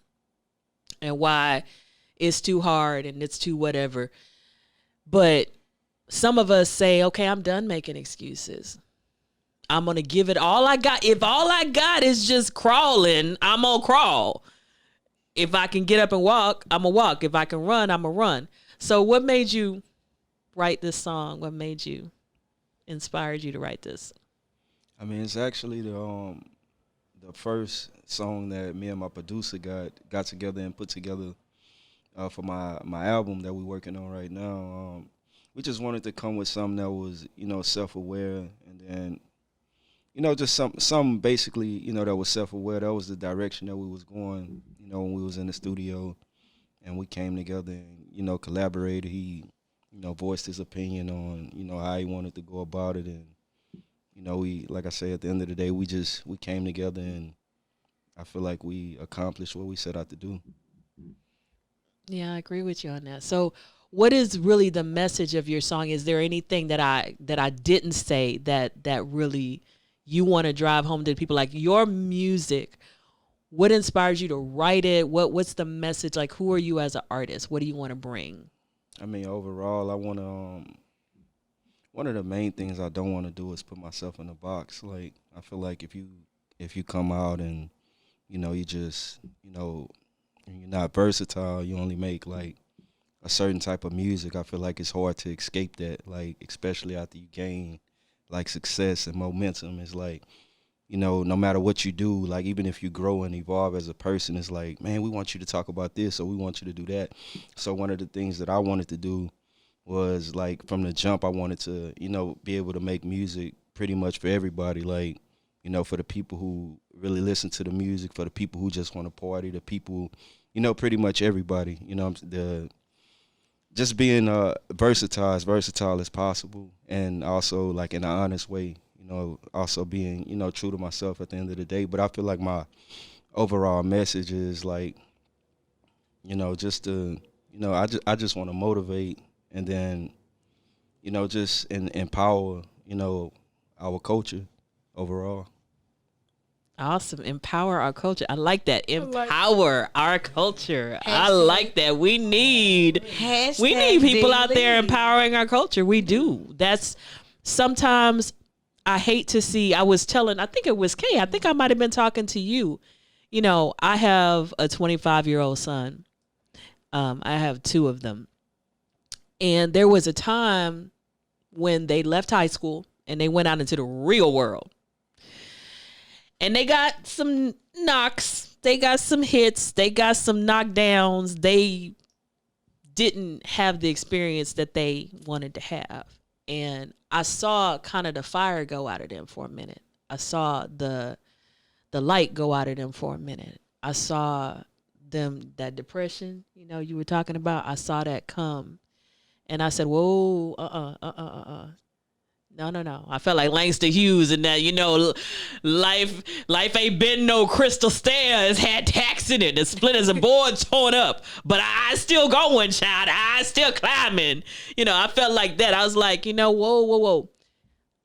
and why it's too hard and it's too whatever. But some of us say, okay, I'm done making excuses. I'm going to give it all I got. If all I got is just crawling, I'm going to crawl. If I can get up and walk, I'm going to walk. If I can run, I'm going to run. So what made you write this song? What made you, inspired you to write this? I mean, it's actually the first song that me and my producer got together and put together for my album that we're working on right now. We just wanted to come with something that was, self-aware and then, just some basically, that was self-aware. That was the direction that we was going, when we was in the studio and we came together and, collaborated. He, voiced his opinion on, how he wanted to go about it. And, we, like I say, at the end of the day, we came together and I feel like we accomplished what we set out to do. Yeah, I agree with you on that. So what is really the message of your song? Is there anything that I didn't say that really you want to drive home to people? Like your music, what inspires you to write it? What's the message? Like, who are you as an artist? What do you want to bring? I mean, overall, I want to one of the main things I don't want to do is put myself in a box. Like, I feel like if you come out and, you just, and you're not versatile, you only make like a certain type of music, I feel like it's hard to escape that, like, especially after you gain like success and momentum. It's like, no matter what you do, like, even if you grow and evolve as a person, it's like, man, we want you to talk about this or we want you to do that. So one of the things that I wanted to do was, like, from the jump, I wanted to, be able to make music pretty much for everybody, like, for the people who really listen to the music, for the people who just want to party, the people, pretty much everybody, just being versatile as possible, and also, like, in an honest way, also being, true to myself at the end of the day. But I feel like my overall message is, like, just to, I just want to motivate, and then, just empower, our culture overall. Awesome. Empower our culture. I like that. Empower our culture. I like that. We need people out there empowering our culture. We do. That's sometimes I hate to see. I think it was Kay. I think I might have been talking to you. I have a 25-year-old son. I have two of them. And there was a time when they left high school and they went out into the real world. And they got some knocks, they got some hits, they got some knockdowns. They didn't have the experience that they wanted to have. And I saw kind of the fire go out of them for a minute. I saw the light go out of them for a minute. I saw them, that depression, you were talking about, I saw that come. And I said, whoa, No. I felt like Langston Hughes and that, life ain't been no crystal stairs, had tacks in it, the splinters and boards torn up, but I still going, child. I still climbing. I felt like that. I was like, whoa.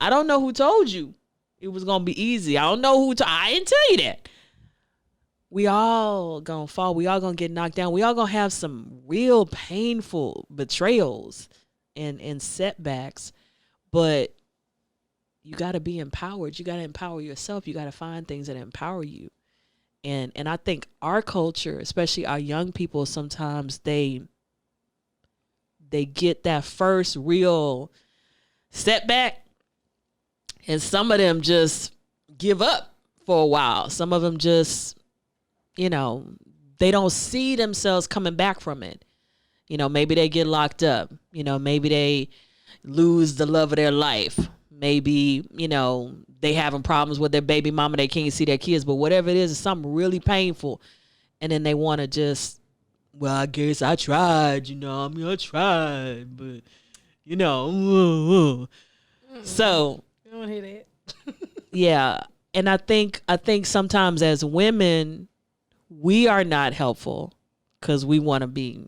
I don't know who told you it was going to be easy. I don't know I didn't tell you that. We all going to fall. We all going to get knocked down. We all going to have some real painful betrayals and setbacks, but you got to be empowered. You got to empower yourself. You got to find things that empower you. And I think our culture, especially our young people, sometimes they get that first real setback, and some of them just give up for a while. Some of them just, they don't see themselves coming back from it. Maybe they get locked up. Maybe they lose the love of their life. Maybe, they having problems with their baby mama. They can't see their kids, but whatever it is, it's something really painful. And then they want to just, well, I guess I tried, I tried, but, So. I don't hear that. Yeah. And I think sometimes as women, we are not helpful because we want to be,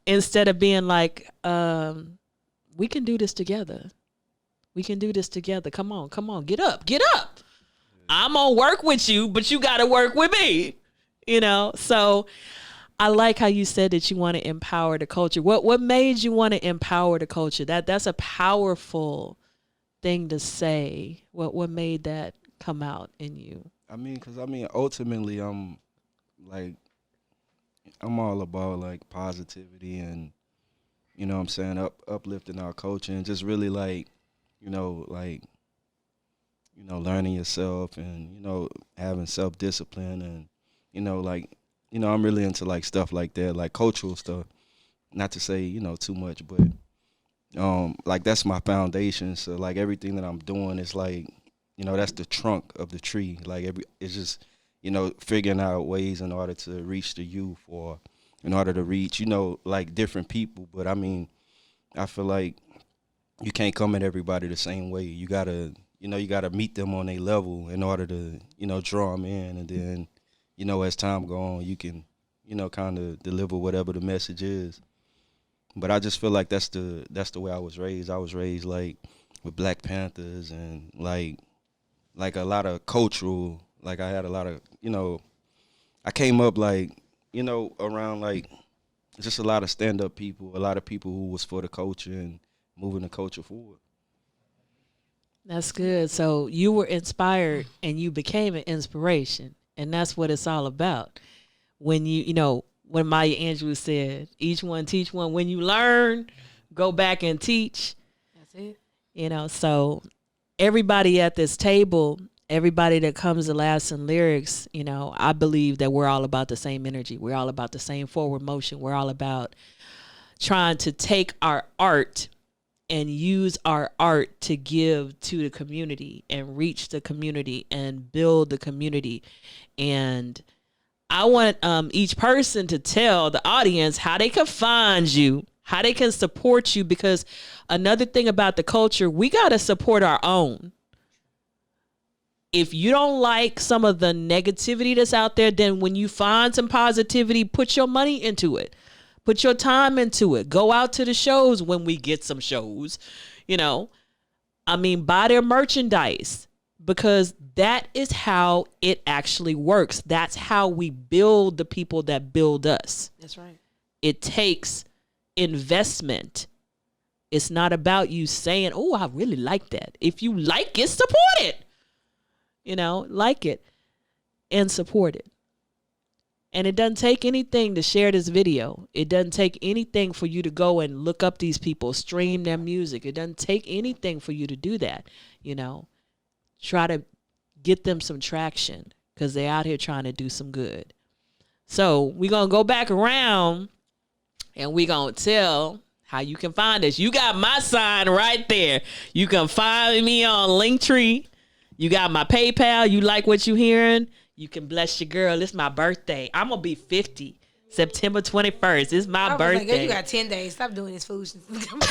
instead of being like, we can do this together. We can do this together. Come on, get up. I'm gonna work with you, but you gotta work with me. So I like how you said that you want to empower the culture. What made you want to empower the culture? That's a powerful thing to say. What made that come out in you? Because ultimately I'm all about, like, positivity and, what I'm saying, uplifting our culture, and just really, like, learning yourself and, having self-discipline, and, I'm really into, like, stuff like that, like cultural stuff. Not to say, too much, but, like, that's my foundation. So, like, everything that I'm doing is, like, that's the trunk of the tree. Like, it's just, figuring out ways in order to reach the youth, or in order to reach, like, different people. But I feel like you can't come at everybody the same way. You gotta meet them on their level in order to, draw them in. And then, as time go on, you can, kind of deliver whatever the message is. But I just feel like that's the way I was raised. I was raised, like, with Black Panthers and, like a lot of cultural, like, I had a lot of, I came up, like, around, like, just a lot of stand-up people, a lot of people who was for the culture and moving the culture forward. That's good. So you were inspired and you became an inspiration. And that's what it's all about. When when Maya Angelou said, each one teach one, when you learn, go back and teach. That's it. So everybody at this table, everybody that comes to Laughz and Lyrics, I believe that we're all about the same energy. We're all about the same forward motion. We're all about trying to take our art and use our art to give to the community and reach the community and build the community. And I want each person to tell the audience how they can find you, how they can support you, because another thing about the culture, we got to support our own. If you don't like some of the negativity that's out there, then when you find some positivity, put your money into it. Put your time into it. Go out to the shows when we get some shows, buy their merchandise, because that is how it actually works. That's how we build the people that build us. That's right. It takes investment. It's not about you saying, oh, I really like that. If you like it, support it. Like it and support it. And it doesn't take anything to share this video. It doesn't take anything for you to go and look up these people, stream their music. It doesn't take anything for you to do that. Try to get them some traction, because they're out here trying to do some good. So we're going to go back around and we're going to tell how you can find us. You got my sign right there. You can find me on Linktree. You got my PayPal. You like what you hearing? You can bless your girl. It's my birthday. I'm going to be 50 September 21st. It's my birthday. Like, you got 10 days. Stop doing this foolishness. I'm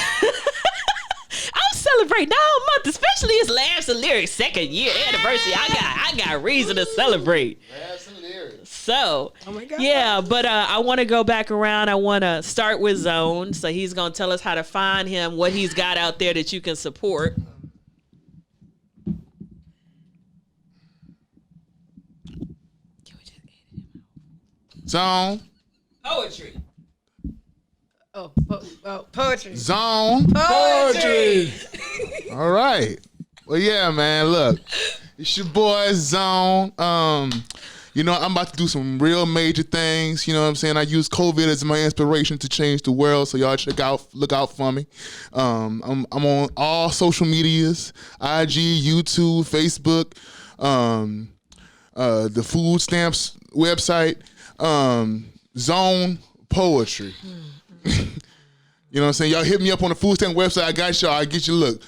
celebrating all month, especially it's Laughz and Lyrics' second year anniversary. I got reason to celebrate. Laughz and Lyrics. So, oh my God. Yeah, but I want to go back around. I want to start with Zone. So he's going to tell us how to find him, what he's got out there that you can support. Zone. Poetry. Poetry. Zone. Poetry. All right. Well, yeah, man. Look, it's your boy Zone. I'm about to do some real major things. You know what I'm saying? I use COVID as my inspiration to change the world. So y'all look out for me. I'm on all social medias: IG, YouTube, Facebook, the food stamps website. Zone Poetry. You know what I'm saying? Y'all hit me up on the food stamp website. I got y'all. I get you. Look.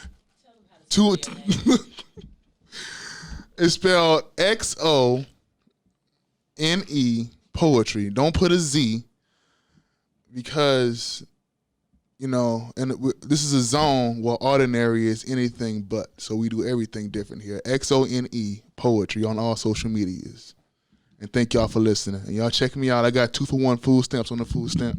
It's spelled XONE Poetry. Don't put a Z, because this is a zone where ordinary is anything but. So we do everything different here. XONE Poetry on all social medias. And thank y'all for listening. And y'all check me out. I got 2-for-1 food stamps on the food stamp.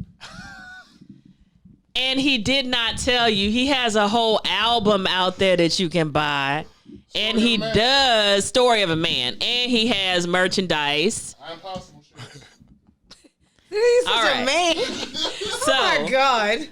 And he did not tell you, he has a whole album out there that you can buy. And he does Story of a Man. And he has merchandise. I'm possible. He's such all right. a man. So, oh my God.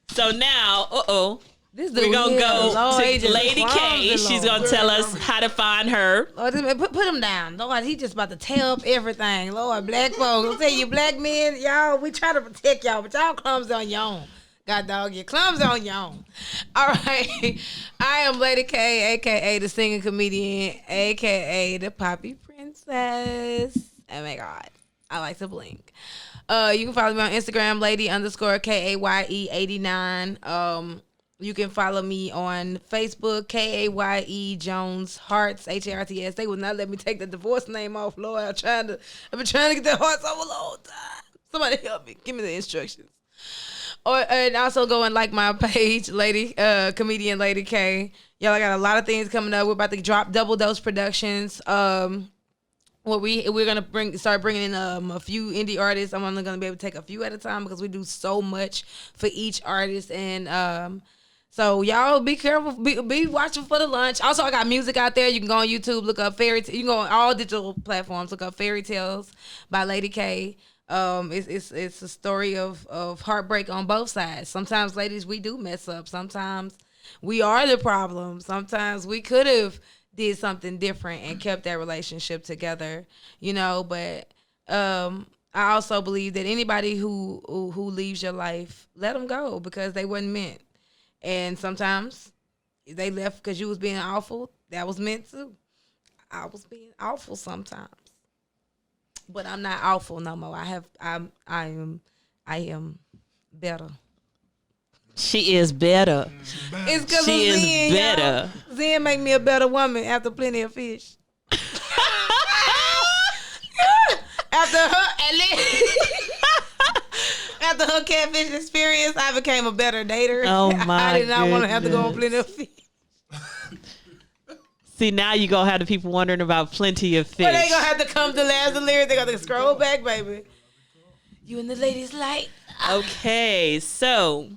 So now, This we're going to go Lord, to Lady K. She's going to tell us how to find her. Lord, put him down. Lord, he just about to tear up everything. Lord, black folks. I'll tell you, black men, y'all, we try to protect y'all, but y'all clumsy on your own. God dog, you clumsy on your own. All right. I am Lady K, a.k.a. the singing comedian, a.k.a. the poppy princess. Oh, my God. I like to blink. You can follow me on Instagram, lady_KAYE89. You can follow me on Facebook, KAYE Jones Hearts, HARTS. They would not let me take the divorce name off, Lord. I've been trying to get the hearts off a long time. Somebody help me. Give me the instructions. And also go and like my page, comedian Lady K. Y'all, I got a lot of things coming up. We're about to drop Double Dose Productions. We're gonna start bringing in a few indie artists. I'm only gonna be able to take a few at a time because we do so much for each artist. And so y'all be careful, be watching for the lunch. Also, I got music out there. You can go on YouTube, look up Fairy. You can go on all digital platforms, look up Fairy Tales by Lady K. It's a story of heartbreak on both sides. Sometimes, ladies, we do mess up. Sometimes we are the problem. Sometimes we could have did something different and kept that relationship together, But I also believe that anybody who leaves your life, let them go because they wasn't meant. And sometimes they left because you was being awful. That was meant to. I was being awful sometimes, but I'm not awful no more. I am better. She is better. It's because She of is Zen, better. y'all. Zen make me a better woman after plenty of fish. After her catfish experience, I became a better dater. Oh my! I did not want to have to go on plenty of fish. See, now you're going to have the people wondering about plenty of fish. But they going to have to come to last the lyrics. They got to scroll back, baby. You and the ladies like. Okay, so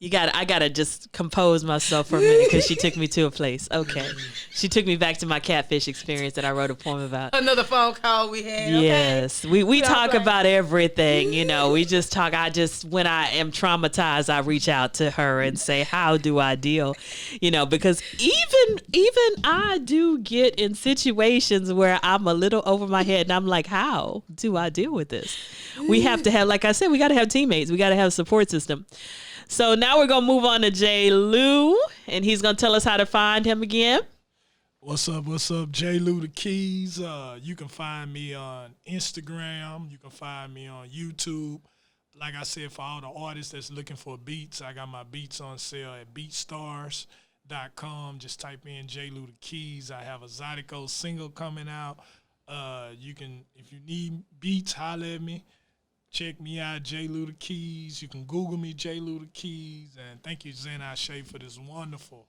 I gotta just compose myself for a minute because she took me to a place. Okay, she took me back to my catfish experience that I wrote a poem about. Another phone call we had. Okay? Yes, we talk about everything. We just talk. When I am traumatized, I reach out to her and say, "How do I deal?" Because even I do get in situations where I'm a little over my head, and I'm like, "How do I deal with this?" We have to have, like I said, we got to have teammates. We got to have a support system. So now we're going to move on to J. Lou, and he's going to tell us how to find him again. What's up? J. Lou the Keys. You can find me on Instagram. You can find me on YouTube. Like I said, for all the artists that's looking for beats, I got my beats on sale at beatstars.com. Just type in J. Lou the Keys. I have a Zydeco single coming out. You can, if you need beats, holler at me. Check me out, J. Lou the Keys. You can Google me, J. Lou the Keys. And thank you, Zennurgy, for this wonderful,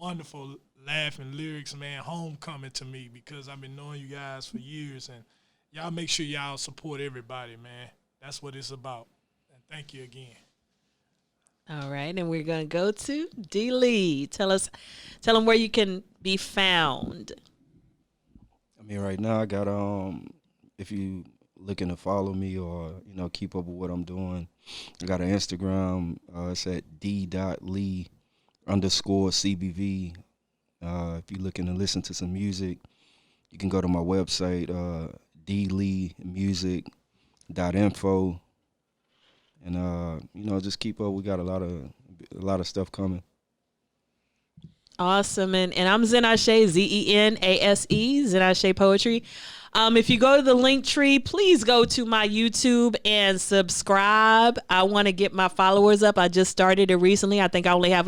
wonderful laughing lyrics, man. Homecoming to me because I've been knowing you guys for years. And y'all make sure y'all support everybody, man. That's what it's about. And thank you again. All right, and we're going to go to D. Lee. Tell them where you can be found. Right now I got if you looking to follow me or keep up with what I'm doing, I got an Instagram. It's at d.lee_CBV. If you're looking to listen to some music, you can go to my website, dleemusic.info, and just keep up. We got a lot of stuff coming. Awesome. And I'm Zennurgy, Zenase, Zennurgy Poetry. If you go to the link tree, please go to my YouTube and subscribe. I want to get my followers up. I just started it recently. I think I only have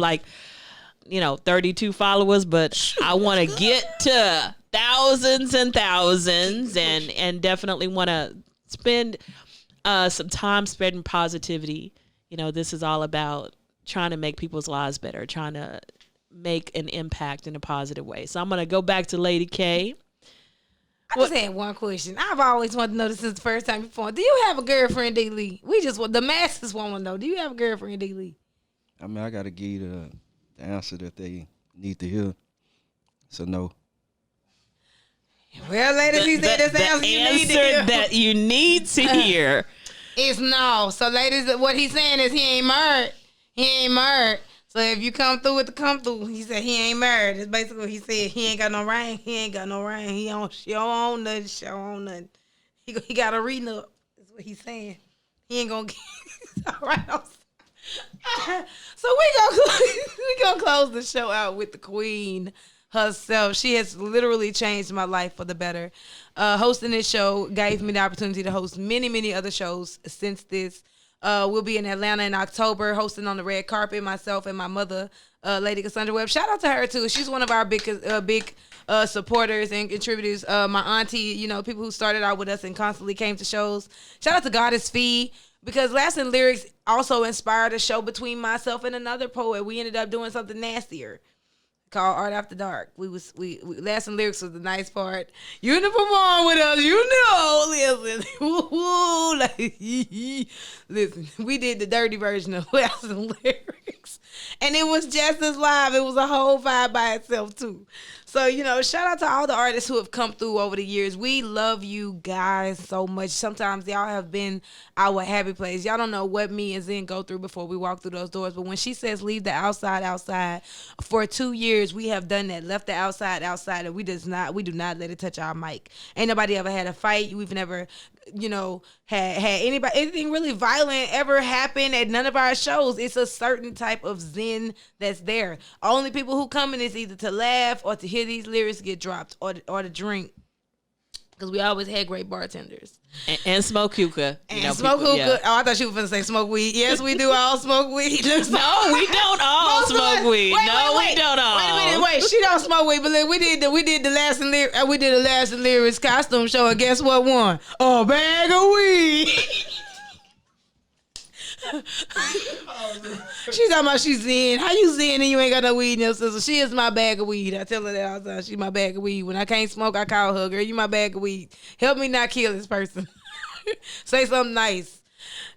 32 followers, but I want to get to thousands and thousands and definitely want to spend some time spreading positivity. This is all about trying to make people's lives better, trying to make an impact in a positive way. So I'm going to go back to Lady K. I just had one question. I've always wanted to know this since the first time you phoned. Do you have a girlfriend, D. Lee? The masses want to know. Do you have a girlfriend, D. Lee? I got to give you the answer that they need to hear. So no. Well, ladies, he said this answer you need to hear. That you need to hear is no. So, ladies, what he's saying is he ain't married. He ain't married. So if you come through with the come through, he said he ain't married. That's basically what he said. He ain't got no ring. He ain't got no ring. He don't show on nothing. He got a renup. That's what he's saying. He ain't gonna get all right. So we gonna close the show out with the queen herself. She has literally changed my life for the better. Hosting this show gave me the opportunity to host many, many other shows since this. We'll be in Atlanta in October, hosting on the red carpet, myself and my mother, Lady Cassandra Webb. Shout out to her, too. She's one of our big supporters and contributors. My auntie, people who started out with us and constantly came to shows. Shout out to Goddess Fee, because Laughz and Lyrics also inspired a show between myself and another poet. We ended up doing something nastier called Art After Dark. Laughz and Lyrics was the nice part. You to perform with us, listen, we did the dirty version of Laughz and Lyrics, and it was just as live. It was a whole vibe by itself too. So, shout out to all the artists who have come through over the years. We love you guys so much. Sometimes y'all have been our happy place. Y'all don't know what me and Zen go through before we walk through those doors. But when she says leave the outside, for 2 years we have done that. Left the outside, and we do not let it touch our mic. Ain't nobody ever had a fight. We've never, had anything really violent ever happen at none of our shows. It's a certain type of zen that's there. Only people who come in is either to laugh or to hear these lyrics get dropped or to drink. Because we always had great bartenders. And smoke hookah. Smoke hookah. Yeah. Oh, I thought you were going to say smoke weed. Yes, we do all smoke weed. No, we don't all smoke weed. We don't all. Wait a minute. She don't smoke weed. But look, we did the Laughz and Lyrics costume show. And guess what won? A bag of weed. She's talking about she's zen. How you zen and you ain't got no weed in your system? She is my bag of weed. I tell her that all the time. She's my bag of weed. When I can't smoke, I call her, girl, you my bag of weed. Help me not kill this person. Say something nice.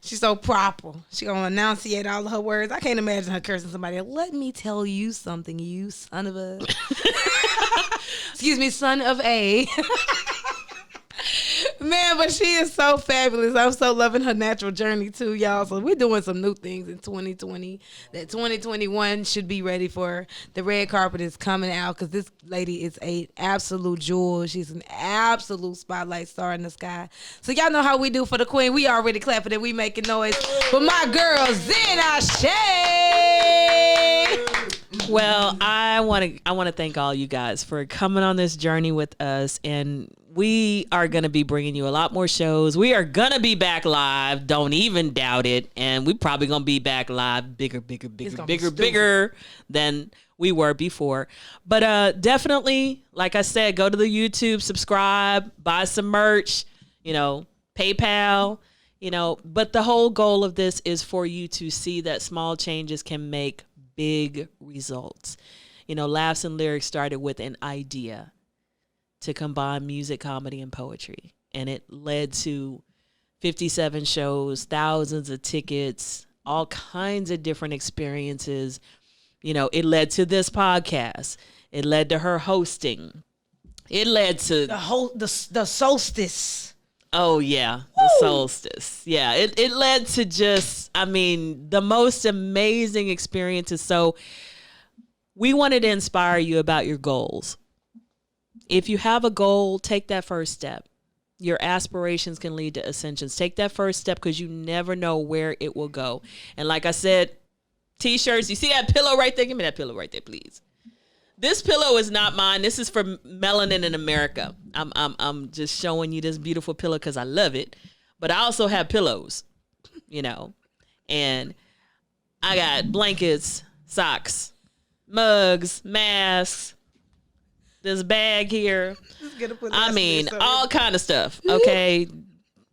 She's so proper. She gonna enunciate all of her words. I can't imagine her cursing somebody. Let me tell you something, you son of a... Excuse me, son of a... Man, but she is so fabulous. I'm so loving her natural journey too, y'all. So we're doing some new things in 2020 that 2021 should be ready for. The red carpet is coming out because this lady is an absolute jewel. She's an absolute spotlight star in the sky. So y'all know how we do for the queen. We already clapping and we making noise. But my girl, Zennurgy. Well, I want to thank all you guys for coming on this journey with us, and we are going to be bringing you a lot more shows. We are going to be back live. Don't even doubt it. And we probably going to be back live bigger than we were before. But definitely, like I said, go to the YouTube, subscribe, buy some merch, PayPal, But the whole goal of this is for you to see that small changes can make big results. Laughz and Lyrics started with an idea to combine music, comedy, and poetry. And it led to 57 shows, thousands of tickets, all kinds of different experiences. It led to this podcast. It led to her hosting. It led to the solstice. Oh, yeah, the solstice. Yeah, it led to just, the most amazing experiences. So we wanted to inspire you about your goals. If you have a goal, take that first step. Your aspirations can lead to ascensions. Take that first step because you never know where it will go. And like I said, T-shirts, you see that pillow right there? Give me that pillow right there, please. This pillow is not mine. This is for Melanin in America. I'm just showing you this beautiful pillow because I love it. But I also have pillows, and I got blankets, socks, mugs, masks, this bag here. All kind of stuff. Okay.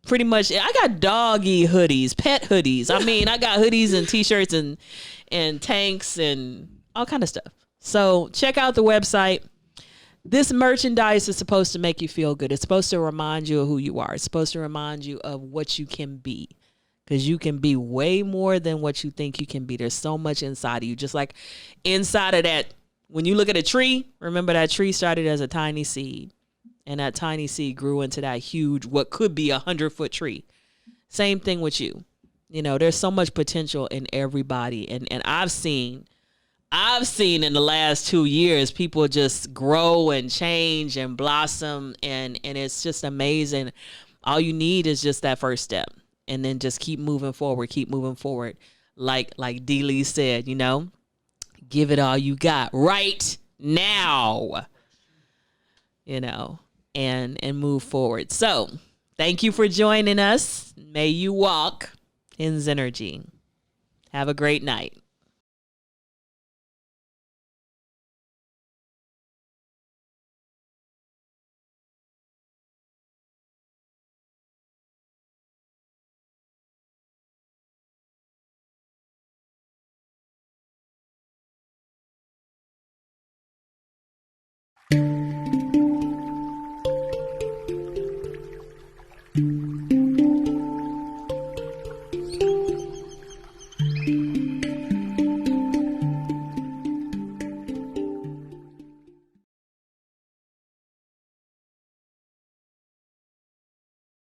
Pretty much. I got doggy hoodies, pet hoodies. I got hoodies and T-shirts and tanks and all kind of stuff. So check out the website. This merchandise is supposed to make you feel good. It's supposed to remind you of who you are. It's supposed to remind you of what you can be. Because you can be way more than what you think you can be. There's so much inside of you. Just like inside of that, when you look at a tree, remember that tree started as a tiny seed. And that tiny seed grew into that huge, what could be 100-foot tree. Same thing with you. There's so much potential in everybody. And I've seen in the last 2 years, people just grow and change and blossom. And it's just amazing. All you need is just that first step. And then just keep moving forward. Like D. Lee said, give it all you got right now, and move forward. So thank you for joining us. May you walk in Zennurgy. Have a great night.